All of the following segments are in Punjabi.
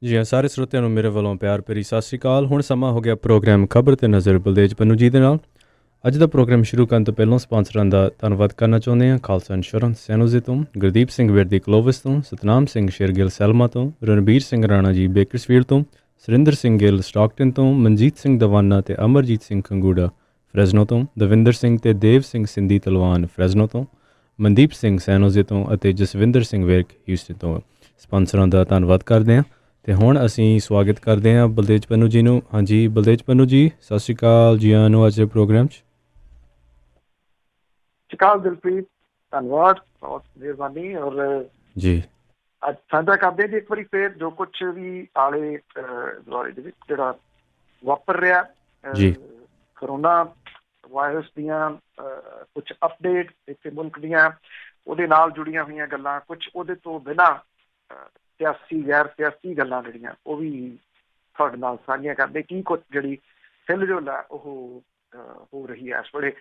ਜੀ ਹਾਂ, ਸਾਰੇ ਸਰੋਤਿਆਂ ਨੂੰ ਮੇਰੇ ਵੱਲੋਂ ਪਿਆਰ ਭਰੀ ਸਤਿ ਸ਼੍ਰੀ ਅਕਾਲ। ਹੁਣ ਸਮਾਂ ਹੋ ਗਿਆ ਪ੍ਰੋਗਰਾਮ ਖਬਰ ਤੇ ਨਜ਼ਰ ਬਲਦੇਜ ਪੰਨੂ ਜੀ ਦੇ ਨਾਲ। ਅੱਜ ਦਾ ਪ੍ਰੋਗਰਾਮ ਸ਼ੁਰੂ ਕਰਨ ਤੋਂ ਪਹਿਲਾਂ ਸਪਾਂਸਰਾਂ ਦਾ ਧੰਨਵਾਦ ਕਰਨਾ ਚਾਹੁੰਦੇ ਹਾਂ। ਖਾਲਸਾ ਇੰਸ਼ੋਰੈਂਸ ਸੈਨੋਜ਼ੇ ਤੋਂ, ਗੁਰਦੀਪ ਸਿੰਘ ਵਿਰਦੀ ਕਲੋਵਿਸ ਤੋਂ, ਸਤਨਾਮ ਸਿੰਘ ਸ਼ੇਰਗਿੱਲ ਸੈਲਮਾ ਤੋਂ, ਰਣਬੀਰ ਸਿੰਘ ਰਾਣਾ ਜੀ ਬੇਕਰਸਫੀਲਡ ਤੋਂ, ਸੁਰਿੰਦਰ ਸਿੰਘ ਗਿੱਲ ਸਟਾਕਟਨ ਤੋਂ, ਮਨਜੀਤ ਸਿੰਘ ਦਵਾਨਾ ਤੇ ਅਮਰਜੀਤ ਸਿੰਘ ਖੰਗੂੜਾ ਫਰੈਜ਼ਨੋ ਤੋਂ, ਦਵਿੰਦਰ ਸਿੰਘ ਤੇ ਦੇਵ ਸਿੰਘ ਸਿੰਧੀ ਤਲਵਾਨ ਫਰੈਜ਼ਨੋ ਤੋਂ, ਮਨਦੀਪ ਸਿੰਘ ਸੈਨੋਜ਼ੇ ਤੋਂ ਅਤੇ ਜਸਵਿੰਦਰ ਸਿੰਘ ਵਿਰਕ ਹਿਊਸਟਨ ਤੋਂ ਸਪਾਂਸਰਾਂ ਦਾ ਧੰਨਵਾਦ ਕਰਦੇ ਹਾਂ। ਤੇ ਹੁਣ ਅਸੀਂ ਸਵਾਗਤ ਕਰਦੇ ਹਾਂ ਬਲਦੇਜ ਪੰਨੂ ਜੀ ਨੂੰ। ਹਾਂਜੀ ਬਲਦੇਜ ਪੰਨੂ ਜੀ, ਸਤਿ ਸ਼੍ਰੀ ਅਕਾਲ ਜੀ ਆਇਆਂ ਨੂੰ ਅੱਜ ਦੇ ਪ੍ਰੋਗਰਾਮ 'ਚ। ਸ਼ਿਕਾਲ ਦਿਲਪ੍ਰੀਤ, ਧੰਨਵਾਦ, ਬਹੁਤ ਮਿਹਰਬਾਨੀ। ਔਰ ਜੀ ਅੱਜ ਸਾਂਝਾ ਕਰਦੇ ਜੀ ਇੱਕ ਵਾਰੀ ਫੇਰ ਜੋ ਕੁਛ ਵੀ ਆਲੇ ਦੁਆਲੇ ਦੇ ਵਿੱਚ ਜਿਹੜਾ ਵਾਪਰ ਰਿਹਾ ਜੀ ਕਰੋਨਾ ਵਾਇਰਸ ਦੀਆਂ ਕੁਛ ਅਪਡੇਟ ਇੱਥੇ ਮੁਲਕ ਦੀਆਂ ਉਹਦੇ ਨਾਲ ਜੁੜੀਆਂ ਹੋਈਆਂ ਗੱਲਾਂ, ਕੁਛ ਉਹਦੇ ਤੋਂ ਬਿਨਾਂ ਸਿਆਸੀ ਗੈਰ ਸਿਆਸੀ ਗੱਲਾਂ ਜਿਹੜੀਆਂ ਉਹ ਵੀ ਤੁਹਾਡੇ ਨਾਲ ਸਾਂਝੀਆਂ ਕਰਦੇ। ਕੀ ਕੁਛ ਜਿਹੜੀ ਹਿਲਜੁਲ ਹੈ ਉਹ ਹੋ ਰਹੀ ਹੈ ਇਸ ਵੇਲੇ।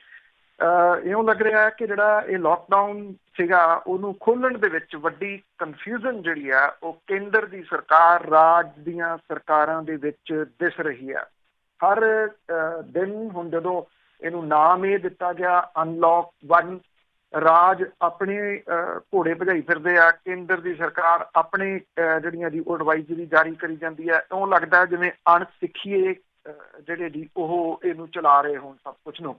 ਇਉਂ ਲੱਗ ਰਿਹਾ ਕਿ ਜਿਹੜਾ ਇਹ ਲੋਕਡਾਊਨ ਸੀਗਾ ਉਹਨੂੰ ਖੋਲ੍ਹਣ ਦੇ ਵਿੱਚ ਵੱਡੀ ਕਨਫਿਊਜ਼ਨ ਜਿਹੜੀ ਆ ਉਹ ਕੇਂਦਰ ਦੀ ਸਰਕਾਰ, ਰਾਜ ਦੀਆਂ ਸਰਕਾਰਾਂ ਦੇ ਵਿੱਚ ਦਿਸ ਰਹੀ ਹੈ। ਹਰ ਦਿਨ ਹੁਣ ਜਦੋਂ ਇਹਨੂੰ ਨਾਮ ਇਹ ਦਿੱਤਾ ਗਿਆ ਅਨਲੌਕ 1, ਰਾਜ ਆਪਣੇ ਘੋੜੇ ਭਜਾਈ ਫਿਰਦੇ ਆ, ਕੇਂਦਰ ਦੀ ਸਰਕਾਰ ਆਪਣੇ ਜਿਹੜੀਆਂ ਦੀ ਉਹ ਐਡਵਾਈਜ਼ਰੀ ਜਾਰੀ ਕਰੀ ਜਾਂਦੀ ਹੈ। ਇਉਂ ਲੱਗਦਾ ਜਿਵੇਂ ਅਣਸਿੱਖੀਏ ਜਿਹੜੇ ਜੀ ਉਹ ਇਹਨੂੰ ਚਲਾ ਰਹੇ ਹੋਣ ਸਭ ਕੁਛ ਨੂੰ।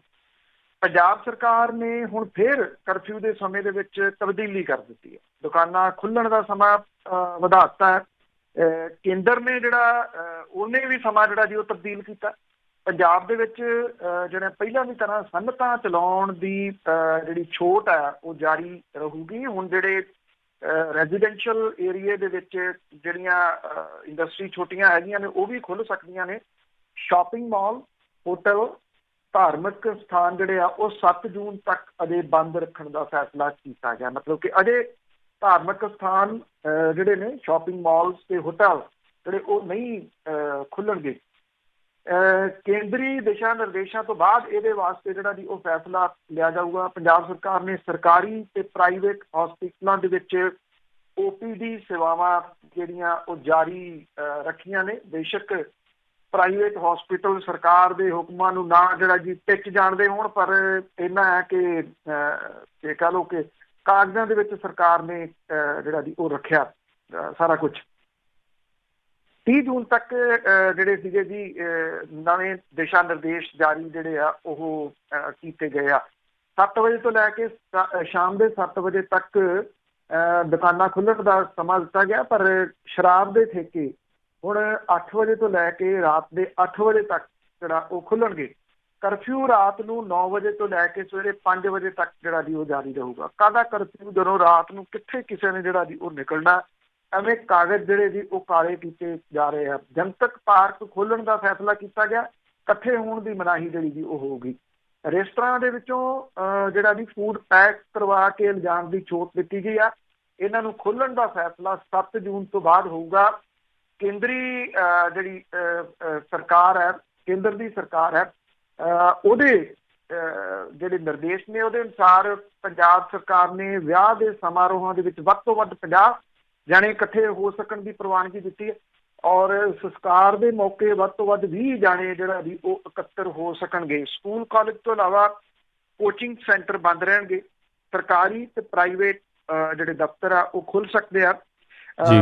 ਪੰਜਾਬ ਸਰਕਾਰ ਨੇ ਹੁਣ ਫਿਰ ਕਰਫਿਊ ਦੇ ਸਮੇਂ ਦੇ ਵਿੱਚ ਤਬਦੀਲੀ ਕਰ ਦਿੱਤੀ ਹੈ। ਦੁਕਾਨਾਂ ਖੁੱਲ੍ਹਣ ਦਾ ਸਮਾਂ ਵਧਾ ਦਿੱਤਾ ਹੈ। ਕੇਂਦਰ ਨੇ ਜਿਹੜਾ ਉਹਨੇ ਵੀ ਸਮਾਂ ਜਿਹੜਾ ਜੀ ਉਹ ਤਬਦੀਲ ਕੀਤਾ। ਪੰਜਾਬ ਦੇ ਵਿੱਚ ਜਿਹੜਾ ਪਹਿਲਾਂ ਦੀ ਤਰ੍ਹਾਂ ਸਨਅਤਾਂ ਚਲਾਉਣ ਦੀ ਜਿਹੜੀ ਛੋਟ ਹੈ ਉਹ ਜਾਰੀ ਰਹੂਗੀ। ਹੁਣ ਜਿਹੜੇ ਰੈਜ਼ੀਡੈਂਸ਼ੀਅਲ ਏਰੀਏ ਦੇ ਵਿੱਚ ਜਿਹੜੀਆਂ ਇੰਡਸਟਰੀ ਛੋਟੀਆਂ ਹੈਗੀਆਂ ਨੇ ਉਹ ਵੀ ਖੁੱਲ੍ਹ ਸਕਦੀਆਂ ਨੇ। ਸ਼ਾਪਿੰਗ ਮਾਲ, ਹੋਟਲ, ਧਾਰਮਿਕ ਸਥਾਨ ਜਿਹੜੇ ਆ ਉਹ 7 ਜੂਨ ਤੱਕ ਅਜੇ ਬੰਦ ਰੱਖਣ ਦਾ ਫੈਸਲਾ ਕੀਤਾ ਗਿਆ। ਮਤਲਬ ਕਿ ਅਜੇ ਧਾਰਮਿਕ ਸਥਾਨ ਜਿਹੜੇ ਨੇ, ਸ਼ਾਪਿੰਗ ਮਾਲਸ ਤੇ ਹੋਟਲ ਜਿਹੜੇ ਉਹ ਨਹੀਂ ਖੁੱਲ੍ਹਣਗੇ। ਕੇਂਦਰੀ ਦਿਸ਼ਾ ਨਿਰਦੇਸ਼ਾਂ ਤੋਂ ਬਾਅਦ ਇਹਦੇ ਵਾਸਤੇ ਜਿਹੜਾ ਜੀ ਉਹ ਫੈਸਲਾ ਲਿਆ ਜਾਊਗਾ। ਪੰਜਾਬ ਸਰਕਾਰ ਨੇ ਸਰਕਾਰੀ ਤੇ ਪ੍ਰਾਈਵੇਟ ਹਸਪਤਾਲਾਂ ਦੇ ਵਿੱਚ OPD ਸੇਵਾਵਾਂ ਜਿਹੜੀਆਂ ਉਹ ਜਾਰੀ ਰੱਖੀਆਂ ਨੇ। ਬੇਸ਼ੱਕ ਪ੍ਰਾਈਵੇਟ ਹਸਪੀਟਲ ਸਰਕਾਰ ਦੇ ਹੁਕਮਾਂ ਨੂੰ ਨਾ ਜਿਹੜਾ ਜੀ ਟਿੱਚ ਜਾਣਦੇ ਹੋਣ, ਪਰ ਇੰਨਾ ਹੈ ਕਿ ਕਹਿ ਲਓ ਕਿ ਕਾਗਜ਼ਾਂ ਦੇ ਵਿੱਚ ਸਰਕਾਰ ਨੇ ਜਿਹੜਾ ਜੀ ਉਹ ਰੱਖਿਆ ਸਾਰਾ ਕੁਛ। 30 ਜੂਨ ਤੱਕ ਜਿਹੜੇ ਸੀਗੇ ਜੀ ਨਵੇਂ ਦਿਸ਼ਾ ਨਿਰਦੇਸ਼ ਜਾਰੀ ਜਿਹੜੇ ਆ ਉਹ ਕੀਤੇ ਗਏ ਆ। 7 ਵਜੇ ਤੋਂ ਲੈ ਕੇ ਸ਼ਾਮ ਦੇ 7 ਵਜੇ ਤੱਕ ਦੁਕਾਨਾਂ ਖੁੱਲ੍ਹਣ ਦਾ ਸਮਾਂ ਦਿੱਤਾ ਗਿਆ, ਪਰ ਸ਼ਰਾਬ ਦੇ ਠੇਕੇ ਹੁਣ 8 ਵਜੇ ਤੋਂ ਲੈ ਕੇ ਰਾਤ ਦੇ 8 ਵਜੇ ਤੱਕ ਜਿਹੜਾ ਉਹ ਖੁੱਲ੍ਹਣਗੇ। ਕਰਫਿਊ ਰਾਤ ਨੂੰ 9 ਵਜੇ ਤੋਂ ਲੈ ਕੇ ਸਵੇਰੇ 5 ਵਜੇ ਤੱਕ ਜਿਹੜਾ ਜੀ ਉਹ ਜਾਰੀ ਰਹੂਗਾ। ਕਾਹਦਾ ਕਰਫਿਊ, ਜਦੋਂ ਰਾਤ ਨੂੰ ਕਿੱਥੇ ਕਿਸੇ ਨੇ ਜਿਹੜਾ ਜੀ ਉਹ ਨਿਕਲਣਾ। ਐਵੇਂ ਕਾਗਜ਼ ਜਿਹੜੇ ਜੀ ਉਹ ਕਾਲੇ ਕੀਤੇ ਜਾ ਰਹੇ ਆ। ਜਨਤਕ ਪਾਰਕ ਖੋਲ੍ਹਣ ਦਾ ਫੈਸਲਾ ਕੀਤਾ ਗਿਆ। ਇਕੱਠੇ ਹੋਣ ਦੀ ਮਨਾਹੀ ਜਿਹੜੀ ਜੀ ਉਹ ਹੋਊਗੀ। ਰੈਸਟੋਰਾਂ ਦੇ ਵਿੱਚੋਂ ਜਿਹੜਾ ਜੀ ਫੂਡ ਪੈਕ ਕਰਵਾ ਕੇ ਲਿਜਾਣ ਦੀ ਛੋਟ ਦਿੱਤੀ ਗਈ ਆ। ਇਹਨਾਂ ਨੂੰ ਖੋਲ੍ਹਣ ਦਾ ਫੈਸਲਾ 7 ਜੂਨ ਤੋਂ ਬਾਅਦ ਹੋਊਗਾ। ਕੇਂਦਰੀ ਜਿਹੜੀ ਸਰਕਾਰ ਹੈ, ਕੇਂਦਰ ਦੀ ਸਰਕਾਰ ਹੈ, ਉਹਦੇ ਜਿਹੜੇ ਨਿਰਦੇਸ਼ ਨੇ ਉਹਦੇ ਅਨੁਸਾਰ ਪੰਜਾਬ ਸਰਕਾਰ ਨੇ ਵਿਆਹ ਦੇ ਸਮਾਰੋਹਾਂ ਦੇ ਵਿੱਚ ਵੱਧ ਤੋਂ ਵੱਧ 50 ਜਾਣੇ ਇਕੱਠੇ ਹੋ ਸਕਣ ਦੀ ਪ੍ਰਵਾਨਗੀ ਦਿੱਤੀ ਹੈ। ਔਰ ਸੰਸਕਾਰ ਦੇ ਮੌਕੇ ਵੱਧ ਤੋਂ ਵੱਧ 20 ਜਾਣੇ ਜਿਹੜਾ ਵੀ ਉਹ ਇਕੱਤਰ ਹੋ ਸਕਣਗੇ। ਸਕੂਲ ਕਾਲਜ ਤੋਂ ਇਲਾਵਾ ਕੋਚਿੰਗ ਸੈਂਟਰ ਬੰਦ ਰਹਿਣਗੇ। ਸਰਕਾਰੀ ਤੇ ਪ੍ਰਾਈਵੇਟ ਜਿਹੜੇ ਦਫ਼ਤਰ ਆ ਉਹ ਖੁੱਲ੍ਹ ਸਕਦੇ ਆ।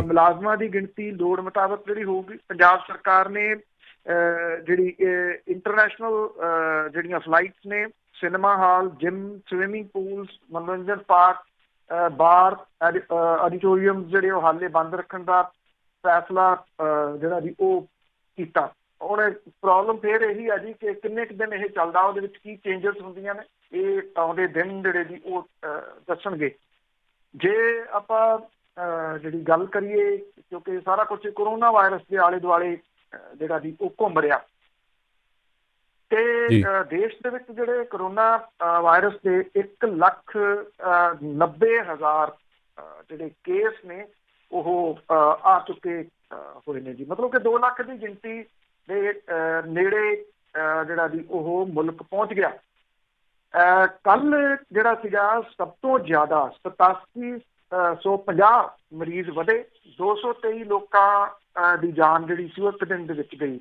ਮੁਲਾਜ਼ਮਾਂ ਦੀ ਗਿਣਤੀ ਲੋੜ ਮੁਤਾਬਕ ਜਿਹੜੀ ਹੋਊਗੀ। ਪੰਜਾਬ ਸਰਕਾਰ ਨੇ ਜਿਹੜੀ ਇੰਟਰਨੈਸ਼ਨਲ ਜਿਹੜੀਆਂ ਫਲਾਈਟਸ ਨੇ, cinema hall, gym, swimming pools, ਮਨੋਰੰਜਨ ਪਾਰਕ, ਬਾਰ, ਆਡੀਟੋਰੀਅਮ ਜਿਹੜੇ ਉਹ ਹਾਲੇ ਬੰਦ ਰੱਖਣ ਦਾ ਫੈਸਲਾ ਜਿਹੜਾ ਜੀ ਉਹ ਕੀਤਾ। ਹੁਣ ਪ੍ਰੋਬਲਮ ਫਿਰ ਇਹੀ ਆ ਜੀ ਕਿ ਕਿੰਨੇ ਕੁ ਦਿਨ ਇਹ ਚੱਲਦਾ, ਉਹਦੇ ਵਿੱਚ ਕੀ ਚੇਂਜਸ ਹੁੰਦੀਆਂ ਨੇ, ਇਹ ਆਉਂਦੇ ਦਿਨ ਜਿਹੜੇ ਜੀ ਉਹ ਦੱਸਣਗੇ। ਜੇ ਆਪਾਂ ਜਿਹੜੀ ਗੱਲ ਕਰੀਏ, ਕਿਉਂਕਿ ਸਾਰਾ ਕੁਛ ਕਰੋਨਾ ਵਾਇਰਸ ਦੇ ਆਲੇ ਦੁਆਲੇ ਜਿਹੜਾ ਜੀ ਉਹ ਘੁੰਮ ਰਿਹਾ ਤੇ ਦੇਸ਼ ਦੇ ਵਿੱਚ ਜਿਹੜੇ ਕਰੋਨਾ ਵਾਇਰਸ ਦੇ 1,90,000 ਜਿਹੜੇ ਕੇਸ ਨੇ ਉਹ ਆ ਚੁੱਕੇ ਹੋਏ ਨੇ ਜੀ। ਮਤਲਬ ਕਿ 2 ਲੱਖ ਦੀ ਗਿਣਤੀ ਦੇ ਨੇੜੇ ਜਿਹੜਾ ਜੀ ਉਹ ਮੁਲਕ ਪਹੁੰਚ ਗਿਆ। ਕੱਲ ਜਿਹੜਾ ਸੀਗਾ ਸਭ ਤੋਂ ਜ਼ਿਆਦਾ 87 150 ਮਰੀਜ਼ ਵਧੇ, 223 ਲੋਕਾਂ ਦੀ ਜਾਨ ਜਿਹੜੀ ਸੀ ਉਹ ਇੱਕ ਦਿਨ ਦੇ ਵਿੱਚ ਗਈ।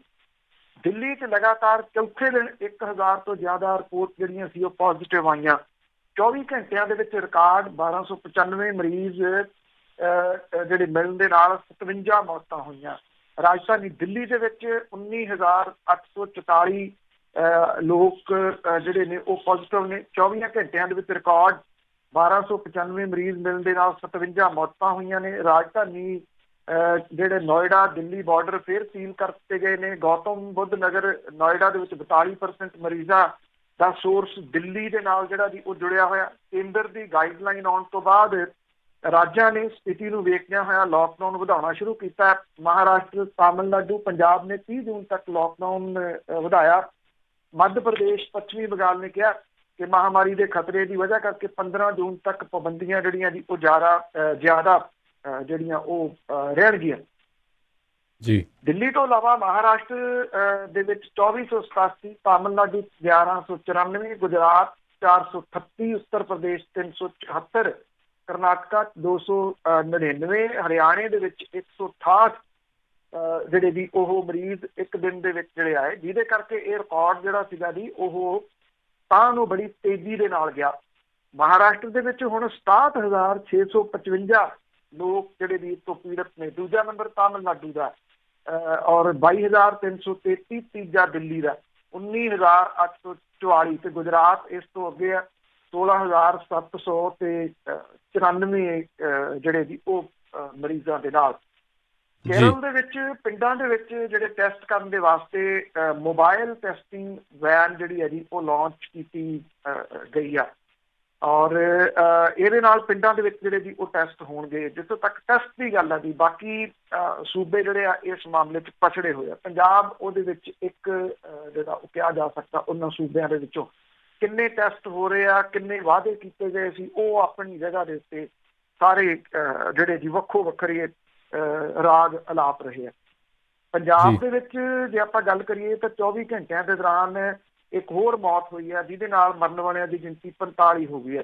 ਦਿੱਲੀ 'ਚ ਲਗਾਤਾਰ ਚੌਥੇ ਦਿਨ 1000 ਤੋਂ ਜ਼ਿਆਦਾ ਰਿਪੋਰਟ ਜਿਹੜੀਆਂ ਸੀ ਉਹ ਪੋਜ਼ੀਟਿਵ ਆਈਆਂ। 24 ਘੰਟਿਆਂ ਦੇ ਵਿੱਚ ਰਿਕਾਰਡ 1295 ਮਰੀਜ਼ ਜਿਹੜੇ ਮਿਲਣ ਦੇ ਨਾਲ 57 ਮੌਤਾਂ ਹੋਈਆਂ। ਰਾਜਧਾਨੀ ਦਿੱਲੀ ਦੇ ਵਿੱਚ 19,844 ਲੋਕ ਜਿਹੜੇ ਨੇ ਉਹ ਪੋਜ਼ੀਟਿਵ ਨੇ। 24 ਘੰਟਿਆਂ ਦੇ ਵਿੱਚ ਰਿਕਾਰਡ 1295 ਮਰੀਜ਼ ਮਿਲਣ ਦੇ ਨਾਲ 57 ਮੌਤਾਂ ਹੋਈਆਂ ਨੇ। ਰਾਜਧਾਨੀ ਜਿਹੜੇ ਨੋਇਡਾ ਦਿੱਲੀ ਬਾਰਡਰ ਫਿਰ ਸੀਲ ਕਰ ਦਿੱਤੇ ਗਏ ਨੇ। ਗੌਤਮ ਬੁੱਧ ਨਗਰ ਨੋਇਡਾ ਦੇ ਵਿੱਚ 42% ਮਰੀਜ਼ਾਂ ਦਾ ਸੋਰਸ ਦਿੱਲੀ ਦੇ ਨਾਲ ਜਿਹੜਾ ਜੀ ਉਹ ਜੁੜਿਆ ਹੋਇਆ। ਕੇਂਦਰ ਦੀ ਗਾਈਡਲਾਈਨ ਆਉਣ ਤੋਂ ਬਾਅਦ ਰਾਜਾਂ ਨੇ ਸਥਿਤੀ ਨੂੰ ਵੇਖਦਿਆਂ ਹੋਇਆ ਲਾਕਡਾਊਨ ਵਧਾਉਣਾ ਸ਼ੁਰੂ ਕੀਤਾ। ਮਹਾਰਾਸ਼ਟਰ, ਤਾਮਿਲਨਾਡੂ, ਪੰਜਾਬ ਨੇ 30 ਜੂਨ ਤੱਕ ਲਾਕਡਾਊਨ ਵਧਾਇਆ। ਮੱਧ ਪ੍ਰਦੇਸ਼, ਪੱਛਮੀ ਬੰਗਾਲ ਨੇ ਕਿਹਾ ਕਿ ਮਹਾਮਾਰੀ ਦੇ ਖਤਰੇ ਦੀ ਵਜ੍ਹਾ ਕਰਕੇ 15 ਜੂਨ ਤੱਕ ਪਾਬੰਦੀਆਂ ਜਿਹੜੀਆਂ ਜੀ ਉਹ ਜ਼ਿਆਦਾ ਜਿਹੜੀਆਂ ਉਹ ਰਹਿਣਗੀਆਂ। ਜੀ, ਦਿੱਲੀ ਤੋਂ ਇਲਾਵਾ ਮਹਾਰਾਸ਼ਟਰ ਦੇ ਵਿੱਚ 2487, ਤਾਮਿਲਨਾਡੂ 1194, ਗੁਜਰਾਤ 438, ਉੱਤਰ ਪ੍ਰਦੇਸ਼ 374, ਕਰਨਾਟਕਾ 299, ਹਰਿਆਣੇ ਦੇ ਵਿੱਚ 168 ਜਿਹੜੇ ਵੀ ਉਹ ਮਰੀਜ਼ ਇੱਕ ਦਿਨ ਦੇ ਵਿੱਚ ਜਿਹੜੇ ਆਏ, ਜਿਹਦੇ ਕਰਕੇ ਇਹ ਰਿਕਾਰਡ ਜਿਹੜਾ ਸੀਗਾ ਜੀ ਉਹ ਤਾਂ ਨੂੰ ਬੜੀ ਤੇਜ਼ੀ ਦੇ ਨਾਲ ਗਿਆ। ਮਹਾਰਾਸ਼ਟਰ ਦੇ ਵਿੱਚ ਹੁਣ 67,655 ਲੋਕ ਜਿਹੜੇ ਵੀ ਤੋਂ ਪੀੜਤ ਨੇ। ਦੂਜਾ ਨੰਬਰ ਤਾਮਿਲਨਾਡੂ ਦਾ ਔਰ 22,333, ਤੀਜਾ ਦਿੱਲੀ ਦਾ 19,844 ਤੇ ਗੁਜਰਾਤ ਇਸ ਤੋਂ ਅੱਗੇ ਆ 16,700 ਤੇ 94 ਜਿਹੜੇ ਵੀ ਉਹ ਮਰੀਜ਼ਾਂ ਦੇ ਨਾਲ। ਕੇਰਲ ਦੇ ਵਿੱਚ ਪਿੰਡਾਂ ਦੇ ਵਿੱਚ ਜਿਹੜੇ ਟੈਸਟ ਕਰਨ ਦੇ ਵਾਸਤੇ ਮੋਬਾਈਲ ਟੈਸਟਿੰਗ ਵੈਨ ਜਿਹੜੀ ਹੈ ਜੀ ਉਹ ਲਾਂਚ ਕੀਤੀ ਗਈ ਆ ਔਰ ਇਹਦੇ ਨਾਲ ਪਿੰਡਾਂ ਦੇ ਵਿੱਚ ਜਿਹੜੇ ਜੀ ਉਹ ਟੈਸਟ ਹੋਣਗੇ। ਜਿੱਥੋਂ ਤੱਕ ਟੈਸਟ ਦੀ ਗੱਲ ਆ ਜੀ, ਬਾਕੀ ਸੂਬੇ ਜਿਹੜੇ ਆ ਇਸ ਮਾਮਲੇ 'ਚ ਪਛੜੇ ਹੋਏ ਆ। ਪੰਜਾਬ ਉਹਦੇ ਵਿੱਚ ਇੱਕ ਜਿਹੜਾ ਉਹ ਕਿਹਾ ਜਾ ਸਕਦਾ ਉਹਨਾਂ ਸੂਬਿਆਂ ਦੇ ਵਿੱਚੋਂ ਕਿੰਨੇ ਟੈਸਟ ਹੋ ਰਹੇ ਆ, ਕਿੰਨੇ ਵਾਅਦੇ ਕੀਤੇ ਗਏ ਸੀ, ਉਹ ਆਪਣੀ ਜਗ੍ਹਾ ਦੇ ਉੱਤੇ ਸਾਰੇ ਜਿਹੜੇ ਜੀ ਵੱਖੋ ਵੱਖਰੇ ਰਾਗ ਅਲਾਪ ਰਹੇ ਆ। ਪੰਜਾਬ ਦੇ ਵਿੱਚ ਜੇ ਆਪਾਂ ਗੱਲ ਕਰੀਏ ਤਾਂ 24 ਘੰਟਿਆਂ ਦੇ ਦੌਰਾਨ ਇੱਕ ਹੋਰ ਮੌਤ ਹੋਈ ਹੈ, ਜਿਹਦੇ ਨਾਲ ਮਰਨ ਵਾਲਿਆਂ ਦੀ ਗਿਣਤੀ 45 ਹੋ ਗਈ ਹੈ।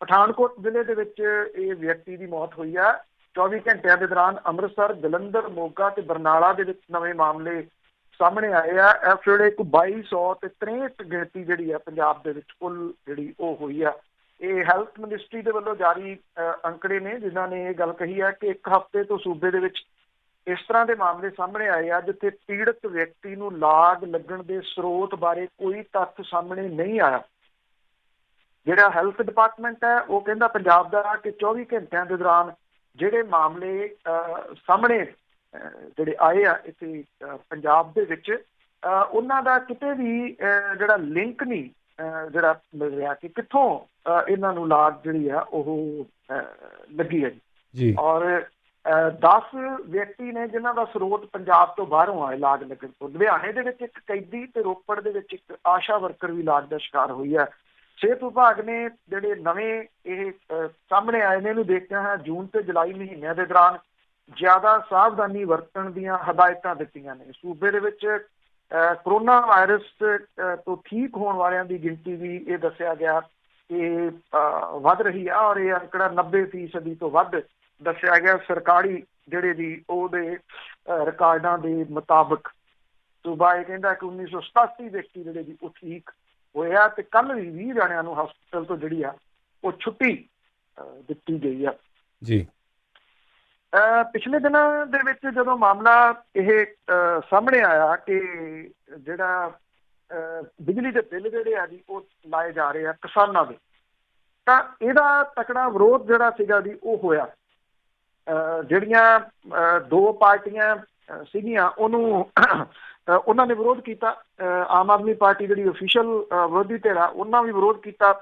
ਪਠਾਨਕੋਟ ਜ਼ਿਲ੍ਹੇ ਦੇ ਵਿੱਚ ਇਹ ਵਿਅਕਤੀ ਦੀ ਮੌਤ ਹੋਈ ਹੈ। 24 ਘੰਟਿਆਂ ਦੇ ਦੌਰਾਨ ਅੰਮ੍ਰਿਤਸਰ, ਜਲੰਧਰ, ਮੋਗਾ ਤੇ ਬਰਨਾਲਾ ਦੇ ਵਿੱਚ ਨਵੇਂ ਮਾਮਲੇ ਸਾਹਮਣੇ ਆਏ ਆ। ਇਸ ਵੇਲੇ 2263 ਗਿਣਤੀ ਜਿਹੜੀ ਹੈ ਪੰਜਾਬ ਦੇ ਵਿੱਚ ਕੁੱਲ ਜਿਹੜੀ ਉਹ ਹੋਈ ਆ। ਇਹ ਹੈਲਥ ਮਿਨਿਸਟਰੀ ਦੇ ਵੱਲੋਂ ਜਾਰੀ ਅੰਕੜੇ ਨੇ, ਜਿਨ੍ਹਾਂ ਨੇ ਇਹ ਗੱਲ ਕਹੀ ਹੈ ਕਿ ਇੱਕ ਹਫ਼ਤੇ ਤੋਂ ਸੂਬੇ ਦੇ ਵਿੱਚ ਇਸ ਤਰ੍ਹਾਂ ਦੇ ਮਾਮਲੇ ਸਾਹਮਣੇ ਆਏ ਆ ਜਿੱਥੇ ਪੀੜਤ ਵਿਅਕਤੀ ਨੂੰ ਲਾਗ ਲੱਗਣ ਦੇ ਸਰੋਤ ਬਾਰੇ ਕੋਈ ਤੱਥ ਸਾਹਮਣੇ ਨਹੀਂ ਆਇਆ। ਜਿਹੜਾ ਹੈਲਥ ਡਿਪਾਰਟਮੈਂਟ ਹੈ ਉਹ ਕਹਿੰਦਾ ਪੰਜਾਬ ਦਾ ਕਿ 24 ਘੰਟਿਆਂ ਦੇ ਦੌਰਾਨ ਜਿਹੜੇ ਮਾਮਲੇ ਸਾਹਮਣੇ ਜਿਹੜੇ ਆਏ ਆ ਇੱਥੇ ਪੰਜਾਬ ਦੇ ਵਿੱਚ ਉਹਨਾਂ ਦਾ ਕਿਤੇ ਵੀ ਜਿਹੜਾ ਲਿੰਕ ਨਹੀਂ ਜਿਹੜਾ ਮਿਲ ਰਿਹਾ ਕਿ ਕਿੱਥੋਂ ਇਹਨਾਂ ਨੂੰ ਲਾਗ ਜਿਹੜੀ ਆ ਉਹ ਲੱਗੀ ਹੈ ਜੀ। ਔਰ 10 ਵਿਅਕਤੀ ਨੇ ਜਿਨ੍ਹਾਂ ਦਾ ਸਰੋਤ ਪੰਜਾਬ ਤੋਂ ਬਾਹਰੋਂ ਆਏ ਲਾਗ ਲੱਗਣ ਤੋਂ। ਲੁਧਿਆਣੇ ਦੇ ਵਿੱਚ ਇੱਕ ਕੈਦੀ ਤੇ ਰੋਪੜ ਦੇ ਵਿੱਚ ਇੱਕ ਆਸ਼ਾ ਵਰਕਰ ਵੀ ਲਾਗ ਦਾ ਸ਼ਿਕਾਰ ਹੋਈ ਹੈ। ਸਿਹਤ ਵਿਭਾਗ ਨੇ ਜਿਹੜੇ ਨਵੇਂ ਇਹ ਸਾਹਮਣੇ ਆਏ ਨੇ ਇਹਨੂੰ ਦੇਖਦਿਆਂ ਹੋਇਆ ਜੂਨ ਤੇ ਜੁਲਾਈ ਮਹੀਨਿਆਂ ਦੇ ਦੌਰਾਨ ਜ਼ਿਆਦਾ ਸਾਵਧਾਨੀ ਵਰਤਣ ਦੀਆਂ ਹਦਾਇਤਾਂ ਦਿੱਤੀਆਂ ਨੇ। ਸੂਬੇ ਦੇ ਵਿੱਚ ਕਰੋਨਾ ਵਾਇਰਸ ਤੋਂ ਠੀਕ ਹੋਣ ਵਾਲਿਆਂ ਦੀ ਗਿਣਤੀ ਵੀ ਇਹ ਦੱਸਿਆ ਗਿਆ ਕਿ ਵੱਧ ਰਹੀ ਆ ਔਰ ਇਹ ਅੰਕੜਾ 90% ਤੋਂ ਵੱਧ ਦੱਸਿਆ ਗਿਆ। ਸਰਕਾਰੀ ਜਿਹੜੇ ਵੀ ਉਹਦੇ ਰਿਕਾਰਡਾਂ ਦੇ ਮੁਤਾਬਕ ਸੂਬਾ ਇਹ ਕਹਿੰਦਾ ਕਿ 1987 ਵਿਅਕਤੀ ਜਿਹੜੇ ਵੀ ਉਹ ਠੀਕ ਹੋਇਆ ਤੇ ਕੱਲ ਵੀ 20 ਜਣਿਆਂ ਨੂੰ ਹਸਪਤਾਲ ਤੋਂ ਜਿਹੜੀ ਆ ਉਹ ਛੁੱਟੀ ਦਿੱਤੀ ਗਈ ਆ ਜੀ। ਪਿਛਲੇ ਦਿਨਾਂ ਦੇ ਵਿੱਚ ਜਦੋਂ ਮਾਮਲਾ ਇਹ ਸਾਹਮਣੇ ਆਇਆ ਕਿ ਜਿਹੜਾ ਬਿਜਲੀ ਦੇ ਬਿੱਲ ਜਿਹੜੇ ਆ ਜੀ ਉਹ ਲਾਏ ਜਾ ਰਹੇ ਆ ਕਿਸਾਨਾਂ ਦੇ, ਤਾਂ ਇਹਦਾ ਤਕੜਾ ਵਿਰੋਧ ਜਿਹੜਾ ਸੀਗਾ ਜੀ ਉਹ ਹੋਇਆ। ਜਿਹੜੀਆਂ ਦੋ ਪਾਰਟੀਆਂ ਸੀਗੀਆਂ ਉਹਨਾਂ ਨੇ ਵਿਰੋਧ ਕੀਤਾ। ਆਮ ਆਦਮੀ ਪਾਰਟੀ ਜਿਹੜੀ ਅਫੀਸ਼ੀਅਲ ਵਿਰੋਧੀ ਧਿਰ ਆ ਉਹਨਾਂ ਵੀ ਵਿਰੋਧ ਕੀਤਾ।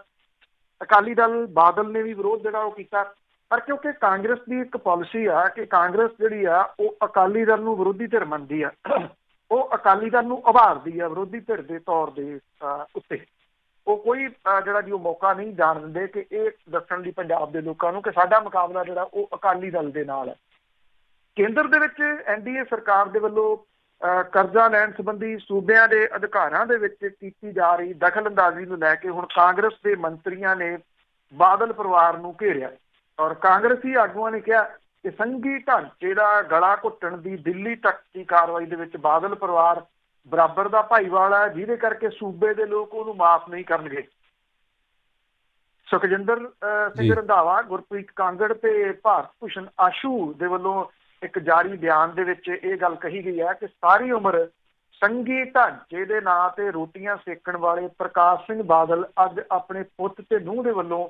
ਅਕਾਲੀ ਦਲ ਬਾਦਲ ਨੇ ਵੀ ਵਿਰੋਧ ਜਿਹੜਾ ਉਹ ਕੀਤਾ। ਪਰ ਕਿਉਂਕਿ ਕਾਂਗਰਸ ਦੀ ਇੱਕ ਪਾਲਿਸੀ ਆ ਕਿ ਕਾਂਗਰਸ ਜਿਹੜੀ ਆ ਉਹ ਅਕਾਲੀ ਦਲ ਨੂੰ ਵਿਰੋਧੀ ਧਿਰ ਮੰਨਦੀ ਆ, ਉਹ ਅਕਾਲੀ ਦਲ ਨੂੰ ਉਭਾਰਦੀ ਆ ਵਿਰੋਧੀ ਧਿਰ ਦੇ ਤੌਰ ਦੇ ਉੱਤੇ। ਉਹ ਕੋਈ ਜਿਹੜਾ ਜੀ ਉਹ ਮੌਕਾ ਨਹੀਂ ਜਾਣ ਦਿੰਦੇ ਕਿ ਇਹ ਦੱਸਣ ਲਈ ਪੰਜਾਬ ਦੇ ਲੋਕਾਂ ਨੂੰ ਕਿ ਸਾਡਾ ਮੁਕਾਬਲਾ ਜਿਹੜਾ ਉਹ ਅਕਾਲੀ ਦਲ ਦੇ ਨਾਲ ਹੈ। ਕੇਂਦਰ ਦੇ ਵਿੱਚ NDA ਸਰਕਾਰ ਦੇ ਵੱਲੋਂ ਕਰਜ਼ਾ ਲੈਣ ਸੰਬੰਧੀ ਸੂਬਿਆਂ ਦੇ ਅਧਿਕਾਰਾਂ ਦੇ ਵਿੱਚ ਕੀਤੀ ਜਾ ਰਹੀ ਦਖਲ ਅੰਦਾਜ਼ੀ ਨੂੰ ਲੈ ਕੇ ਹੁਣ ਕਾਂਗਰਸ ਦੇ ਮੰਤਰੀਆਂ ਨੇ ਬਾਦਲ ਪਰਿਵਾਰ ਨੂੰ ਘੇਰਿਆ। ਔਰ ਕਾਂਗਰਸੀ ਆਗੂਆਂ ਨੇ ਕਿਹਾ ਕਿ ਸੰਘੀ ਢਾਂਚੇ ਦਾ ਗਲਾ ਘੁੱਟਣ ਦੀ ਦਿੱਲੀ ਤੱਕ ਦੀ ਕਾਰਵਾਈ ਦੇ ਵਿੱਚ ਬਾਦਲ ਪਰਿਵਾਰ ਬਰਾਬਰ ਦਾ ਭਾਈਵਾਲ ਹੈ, ਜਿਹਦੇ ਕਰਕੇ ਸੂਬੇ ਦੇ ਲੋਕ ਉਹਨੂੰ ਮਾਫ ਨਹੀਂ ਕਰਨਗੇ। ਸੁਖਜਿੰਦਰ ਸਿੰਘ ਰੰਧਾਵਾ, ਗੁਰਪ੍ਰੀਤ ਕਾਂਗੜ ਤੇ ਭਾਰਤ ਭੂਸ਼ਣ ਆਸ਼ੂ ਦੇ ਵੱਲੋਂ ਇੱਕ ਜਾਰੀ ਬਿਆਨ ਦੇ ਵਿੱਚ ਇਹ ਗੱਲ ਕਹੀ ਗਈ ਹੈ ਕਿ ਸਾਰੀ ਉਮਰ ਸੰਘੀ ਢਾਂਚੇ ਦੇ ਨਾਂ ਤੇ ਰੋਟੀਆਂ ਸੇਕਣ ਵਾਲੇ ਪ੍ਰਕਾਸ਼ ਸਿੰਘ ਬਾਦਲ ਅੱਜ ਆਪਣੇ ਪੁੱਤ ਤੇ ਨੂੰਹ ਦੇ ਵੱਲੋਂ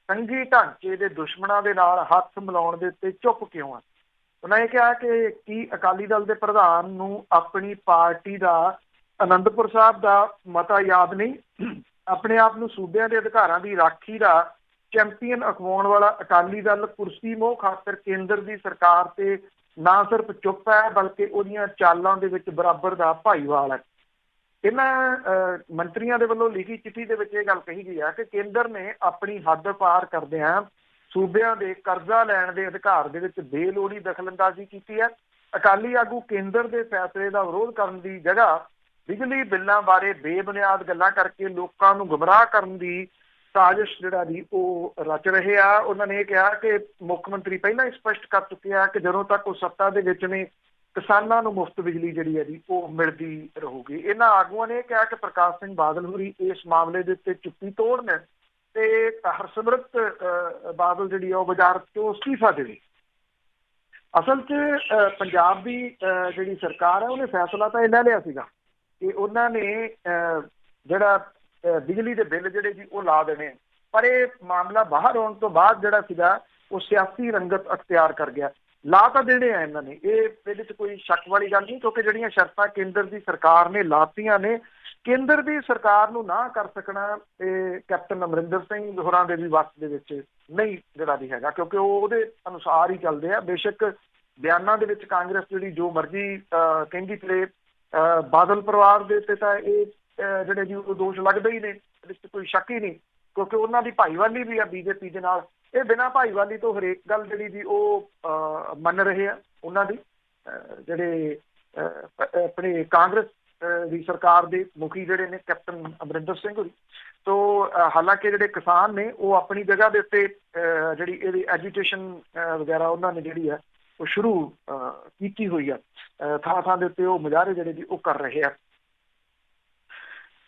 ਸੰਘੀ ਢਾਂਚੇ ਦੇ ਦੁਸ਼ਮਣਾਂ ਦੇ ਨਾਲ ਹੱਥ ਮਿਲਾਉਣ ਦੇ ਉੱਤੇ ਚੁੱਪ ਕਿਉਂ ਆ। ਉਹਨਾਂ ਇਹ ਕਿਹਾ ਕਿ ਕੀ ਅਕਾਲੀ ਦਲ ਦੇ ਪ੍ਰਧਾਨ ਨੂੰ ਆਪਣੀ ਪਾਰਟੀ ਦਾ ਆਨੰਦਪੁਰ ਸਾਹਿਬ ਦਾ ਮਤਾ ਯਾਦ ਨਹੀਂ? ਆਪਣੇ ਆਪ ਨੂੰ ਸੂਬਿਆਂ ਦੇ ਅਧਿਕਾਰਾਂ ਦੀ ਰਾਖੀ ਦਾ ਚੈਂਪੀਅਨ ਅਖਵਾਉਣ ਵਾਲਾ ਅਕਾਲੀ ਦਲ ਕੁਰਸੀ ਮੋਹ ਖਾਤਰ ਕੇਂਦਰ ਦੀ ਸਰਕਾਰ ਤੇ ਨਾ ਸਿਰਫ ਚੁੱਪ ਹੈ, ਬਲਕਿ ਉਹਦੀਆਂ ਚਾਲਾਂ ਦੇ ਵਿੱਚ ਬਰਾਬਰ ਦਾ ਭਾਈਵਾਲ ਹੈ। ਇਹਨਾਂ ਮੰਤਰੀਆਂ ਦੇ ਵੱਲੋਂ ਲਿਖੀ ਚਿੱਠੀ ਦੇ ਵਿੱਚ ਇਹ ਗੱਲ ਕਹੀ ਗਈ ਹੈ ਕਿ ਕੇਂਦਰ ਨੇ ਆਪਣੀ ਹੱਦ ਪਾਰ ਕਰਦਿਆਂ ਸੂਬਿਆਂ ਦੇ ਕਰਜ਼ਾ ਲੈਣ ਦੇ ਅਧਿਕਾਰ ਦੇ ਵਿੱਚ ਬੇਲੋੜੀ ਦਖਲਅੰਦਾਜ਼ੀ ਕੀਤੀ ਹੈ। ਅਕਾਲੀ ਆਗੂ ਕੇਂਦਰ ਦੇ ਫੈਸਲੇ ਦਾ ਵਿਰੋਧ ਕਰਨ ਦੀ ਜਗ੍ਹਾ ਬਿਜਲੀ ਬਿੱਲਾਂ ਬਾਰੇ ਬੇਬੁਨਿਆਦ ਗੱਲਾਂ ਕਰਕੇ ਲੋਕਾਂ ਨੂੰ ਗੁੰਮਰਾਹ ਕਰਨ ਦੀ ਸਾਜ਼ਿਸ਼ ਜਿਹੜਾ ਜੀ ਉਹ ਰਚ ਰਹੇ ਆ। ਉਹਨਾਂ ਨੇ ਇਹ ਕਿਹਾ ਕਿ ਮੁੱਖ ਮੰਤਰੀ ਪਹਿਲਾਂ ਹੀ ਸਪਸ਼ਟ ਕਰ ਚੁੱਕੇ ਆ ਕਿ ਜਦੋਂ ਤੱਕ ਉਹ ਸੱਤਾ ਦੇ ਵਿੱਚ ਨੇ ਕਿਸਾਨਾਂ ਨੂੰ ਮੁਫਤ ਬਿਜਲੀ ਜਿਹੜੀ ਹੈ ਜੀ ਉਹ ਮਿਲਦੀ ਰਹੂਗੀ। ਇਹਨਾਂ ਆਗੂਆਂ ਨੇ ਕਿਹਾ ਕਿ ਪ੍ਰਕਾਸ਼ ਸਿੰਘ ਬਾਦਲ ਹੋਰੀ ਇਸ ਮਾਮਲੇ ਦੇ ਉੱਤੇ ਚੁੱਪੀ ਤੋੜਨ ਤੇ ਹਰਸਿਮਰਤ ਬਾਦਲ ਜਿਹੜੀ ਆ ਉਹ ਵਜ਼ਾਰਤ ਤੋਂ ਅਸਤੀਫਾ ਦੇਵੇ। ਅਸਲ 'ਚ ਪੰਜਾਬ ਦੀ ਜਿਹੜੀ ਸਰਕਾਰ ਹੈ ਉਹਨੇ ਫੈਸਲਾ ਤਾਂ ਇਹ ਲੈ ਲਿਆ ਸੀਗਾ ਕਿ ਉਹਨਾਂ ਨੇ ਜਿਹੜਾ ਬਿਜਲੀ ਦੇ ਬਿੱਲ ਜਿਹੜੇ ਜੀ ਉਹ ਲਾ ਦੇਣੇ, ਪਰ ਇਹ ਮਾਮਲਾ ਬਾਹਰ ਆਉਣ ਤੋਂ ਬਾਅਦ ਜਿਹੜਾ ਸੀਗਾ ਉਹ ਸਿਆਸੀ ਰੰਗਤ ਅਖਤਿਆਰ ਕਰ ਗਿਆ। ਲਾ ਤਾਂ ਦੇਣੇ ਆ ਇਹਨਾਂ ਨੇ, ਇਹਦੇ 'ਚ ਕੋਈ ਸ਼ੱਕ ਵਾਲੀ ਗੱਲ ਨਹੀਂ, ਕਿਉਂਕਿ ਜਿਹੜੀਆਂ ਸ਼ਰਤਾਂ ਕੇਂਦਰ ਦੀ ਸਰਕਾਰ ਨੇ ਲਾਤੀਆਂ ਨੇ, ਕੇਂਦਰ ਦੀ ਸਰਕਾਰ ਨੂੰ ਨਾ ਕਰ ਸਕਣਾ ਇਹ ਕੈਪਟਨ ਅਮਰਿੰਦਰ ਸਿੰਘ ਹੋਰਾਂ ਦੇ ਵੀ ਵਸ ਦੇ ਵਿੱਚ ਨਹੀਂ ਜਿਹੜਾ ਵੀ ਹੈਗਾ, ਕਿਉਂਕਿ ਉਹ ਉਹਦੇ ਅਨੁਸਾਰ ਹੀ ਚੱਲਦੇ ਆ। ਬੇਸ਼ੱਕ ਬਿਆਨਾਂ ਦੇ ਵਿੱਚ ਕਾਂਗਰਸ ਜਿਹੜੀ ਜੋ ਮਰਜ਼ੀ ਕਹਿੰਦੀ ਫਿਰੇ, ਬਾਦਲ ਪਰਿਵਾਰ ਦੇ ਉੱਤੇ ਤਾਂ ਇਹ ਜਿਹੜੇ ਜੀ ਉਹ ਦੋਸ਼ ਲੱਗਦੇ ਹੀ ਨੇ, ਇਹਦੇ 'ਚ ਕੋਈ ਸ਼ੱਕ ਹੀ ਨਹੀਂ, ਕਿਉਂਕਿ ਉਹਨਾਂ ਦੀ ਭਾਈਵਾਲੀ ਵੀ ਆ ਬੀਜੇਪੀ ਦੇ ਨਾਲ। ਇਹ ਬਿਨਾਂ ਭਾਈਵਾਲੀ ਤੋਂ ਹਰੇਕ ਗੱਲ ਜਿਹੜੀ ਜੀ ਉਹ ਮੰਨ ਰਹੇ ਆ ਉਹਨਾਂ ਦੀ ਜਿਹੜੇ ਆਪਣੇ ਕਾਂਗਰਸ ਦੀ ਸਰਕਾਰ ਦੇ ਮੁਖੀ ਜਿਹੜੇ ਨੇ ਕੈਪਟਨ ਅਮਰਿੰਦਰ ਸਿੰਘ ਹੋਰੀ। ਤੋ ਹਾਲਾਂਕਿ ਜਿਹੜੇ ਕਿਸਾਨ ਨੇ ਉਹ ਆਪਣੀ ਜਗ੍ਹਾ ਦੇ ਉੱਤੇ ਜਿਹੜੀ ਇਹਦੀ ਐਜੀਟੇਸ਼ਨ ਵਗੈਰਾ ਉਹਨਾਂ ਨੇ ਜਿਹੜੀ ਹੈ ਉਹ ਸ਼ੁਰੂ ਕੀਤੀ ਹੋਈ ਆ, ਥਾਂ ਥਾਂ ਦੇ ਉੱਤੇ ਉਹ ਮੁਜ਼ਾਹਰੇ ਜਿਹੜੇ ਜੀ ਉਹ ਕਰ ਰਹੇ ਆ।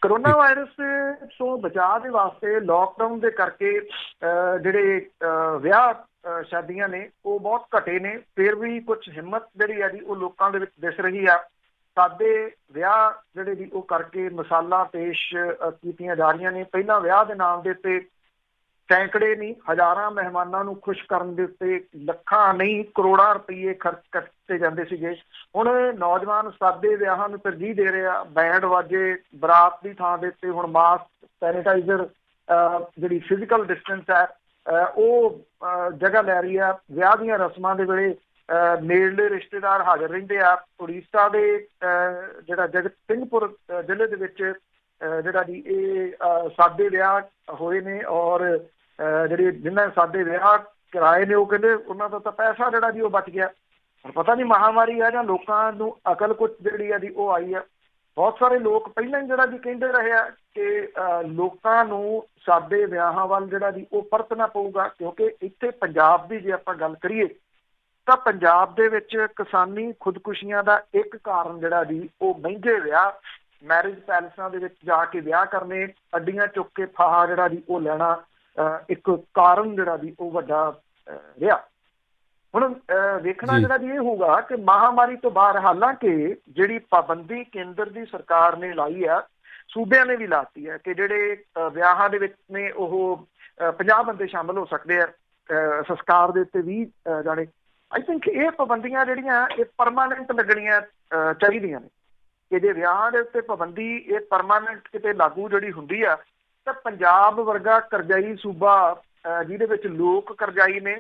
ਕਰੋਨਾ ਵਾਇਰਸ ਤੋਂ ਬਚਾਅ ਦੇ ਵਾਸਤੇ ਲੋਕਡਾਊਨ ਦੇ ਕਰਕੇ ਜਿਹੜੇ ਵਿਆਹ ਸ਼ਾਦੀਆਂ ਨੇ ਉਹ ਬਹੁਤ ਘਟੇ ਨੇ, ਫਿਰ ਵੀ ਕੁਝ ਹਿੰਮਤ ਜਿਹੜੀ ਹੈ ਜੀ ਉਹ ਲੋਕਾਂ ਦੇ ਵਿੱਚ ਦਿਸ ਰਹੀ ਆ। ਸਾਦੇ ਵਿਆਹ ਜਿਹੜੇ ਜੀ ਉਹ ਕਰਕੇ ਮਿਸਾਲਾਂ ਪੇਸ਼ ਕੀਤੀਆਂ ਜਾ ਰਹੀਆਂ ਨੇ। ਪਹਿਲਾਂ ਵਿਆਹ ਦੇ ਨਾਮ ਦੇ ਉੱਤੇ ਸੈਂਕੜੇ ਨਹੀਂ ਹਜ਼ਾਰਾਂ ਮਹਿਮਾਨਾਂ ਨੂੰ ਖੁਸ਼ ਕਰਨ ਦੇ ਉੱਤੇ ਲੱਖਾਂ ਨਹੀਂ ਕਰੋੜਾਂ ਰੁਪਏ ਖਰਚ ਕੀਤੇ ਜਾਂਦੇ ਸੀਗੇ। ਹੁਣ ਨੌਜਵਾਨ ਸਾਦੇ ਵਿਆਹਾਂ ਨੂੰ ਤਰਜੀਹ ਦੇ ਰਹੇ ਆ। ਬੈਂਡ ਵਾਜੇ, ਬਰਾਤ ਦੀ ਥਾਂ ਦੇ ਉੱਤੇ ਹੁਣ ਮਾਸਕ, ਸੈਨੀਟਾਈਜ਼ਰ, ਜਿਹੜੀ ਫਿਜ਼ੀਕਲ ਡਿਸਟੈਂਸ ਹੈ ਉਹ ਜਗ੍ਹਾ ਲੈ ਰਹੀ ਆ। ਵਿਆਹ ਦੀਆਂ ਰਸਮਾਂ ਦੇ ਵੇਲੇ ਨੇੜਲੇ ਰਿਸ਼ਤੇਦਾਰ ਹਾਜ਼ਰ ਰਹਿੰਦੇ ਆ। ਉੜੀਸਾ ਦੇ ਜਿਹੜਾ ਜਗਤ ਸਿੰਘਪੁਰ ਜ਼ਿਲ੍ਹੇ ਦੇ ਵਿੱਚ ਜਿਹੜਾ ਜੀ ਇਹ ਸਾਦੇ ਵਿਆਹ ਹੋਏ ਨੇ, ਔਰ ਜਿਹੜੇ ਜਿਨ੍ਹਾਂ ਸਾਦੇ ਵਿਆਹ ਕਰਾਏ ਨੇ ਉਹ ਕਹਿੰਦੇ ਉਹਨਾਂ ਦਾ ਤਾਂ ਪੈਸਾ ਜਿਹੜਾ ਜੀ ਉਹ ਬਚ ਗਿਆ। ਪਰ ਪਤਾ ਨਹੀਂ ਮਹਾਂਮਾਰੀ ਆ ਜਾਂ ਲੋਕਾਂ ਨੂੰ ਅਕਲ ਕੁਛ ਜਿਹੜੀ ਆ ਜੀ ਉਹ ਆਈ ਆ। ਬਹੁਤ ਸਾਰੇ ਲੋਕ ਪਹਿਲਾਂ ਹੀ ਜਿਹੜਾ ਜੀ ਕਹਿੰਦੇ ਰਹੇ ਆ ਕਿ ਲੋਕਾਂ ਨੂੰ ਸਾਦੇ ਵਿਆਹਾਂ ਵੱਲ ਜਿਹੜਾ ਜੀ ਉਹ ਪਰਤਣਾ ਪਊਗਾ, ਕਿਉਂਕਿ ਇੱਥੇ ਪੰਜਾਬ ਦੀ ਜੇ ਆਪਾਂ ਗੱਲ ਕਰੀਏ ਤਾਂ ਪੰਜਾਬ ਦੇ ਵਿੱਚ ਕਿਸਾਨੀ ਖੁਦਕੁਸ਼ੀਆਂ ਦਾ ਇੱਕ ਕਾਰਨ ਜਿਹੜਾ ਜੀ ਉਹ ਮਹਿੰਗੇ ਵਿਆਹ, ਮੈਰਿਜ ਪੈਲਸਾਂ ਦੇ ਵਿੱਚ ਜਾ ਕੇ ਵਿਆਹ ਕਰਨੇ, ਅੱਡੀਆਂ ਚੁੱਕ ਕੇ ਫਾਹਾ ਜਿਹੜਾ ਜੀ ਉਹ ਲੈਣਾ ਇੱਕ ਕਾਰਨ ਜਿਹੜਾ ਜੀ ਉਹ ਵੱਡਾ ਰਿਹਾ। ਹੁਣ ਵੇਖਣਾ ਜਿਹੜਾ ਜੀ ਇਹ ਹੋਊਗਾ ਕਿ ਮਹਾਂਮਾਰੀ ਤੋਂ ਬਾਅਦ ਹਾਲਾਂਕਿ ਜਿਹੜੀ ਪਾਬੰਦੀ ਕੇਂਦਰ ਦੀ ਸਰਕਾਰ ਨੇ ਲਾਈ ਆ, ਸੂਬਿਆਂ ਨੇ ਵੀ ਲਾਤੀ ਹੈ ਕਿ ਜਿਹੜੇ ਵਿਆਹਾਂ ਦੇ ਵਿੱਚ ਨੇ ਉਹ 50 ਬੰਦੇ ਸ਼ਾਮਲ ਹੋ ਸਕਦੇ ਆ, ਸੰਸਕਾਰ ਦੇ ਉੱਤੇ 20 ਜਾਣੇ। ਆਈ ਥਿੰਕ ਇਹ ਪਾਬੰਦੀਆਂ ਜਿਹੜੀਆਂ ਇਹ ਪਰਮਾਨੈਂਟ ਲੱਗਣੀਆਂ ਚਾਹੀਦੀਆਂ ਨੇ ਕਿ ਜੇ ਵਿਆਹਾਂ ਦੇ ਉੱਤੇ ਪਾਬੰਦੀ ਇਹ ਪਰਮਾਨੈਂਟ ਕਿਤੇ ਲਾਗੂ ਜਿਹੜੀ ਹੁੰਦੀ ਆ ਤਾਂ ਪੰਜਾਬ ਵਰਗਾ ਕਰਜ਼ਾਈ ਸੂਬਾ ਜਿਹਦੇ ਵਿੱਚ ਲੋਕ ਕਰਜ਼ਾਈ ਨੇ,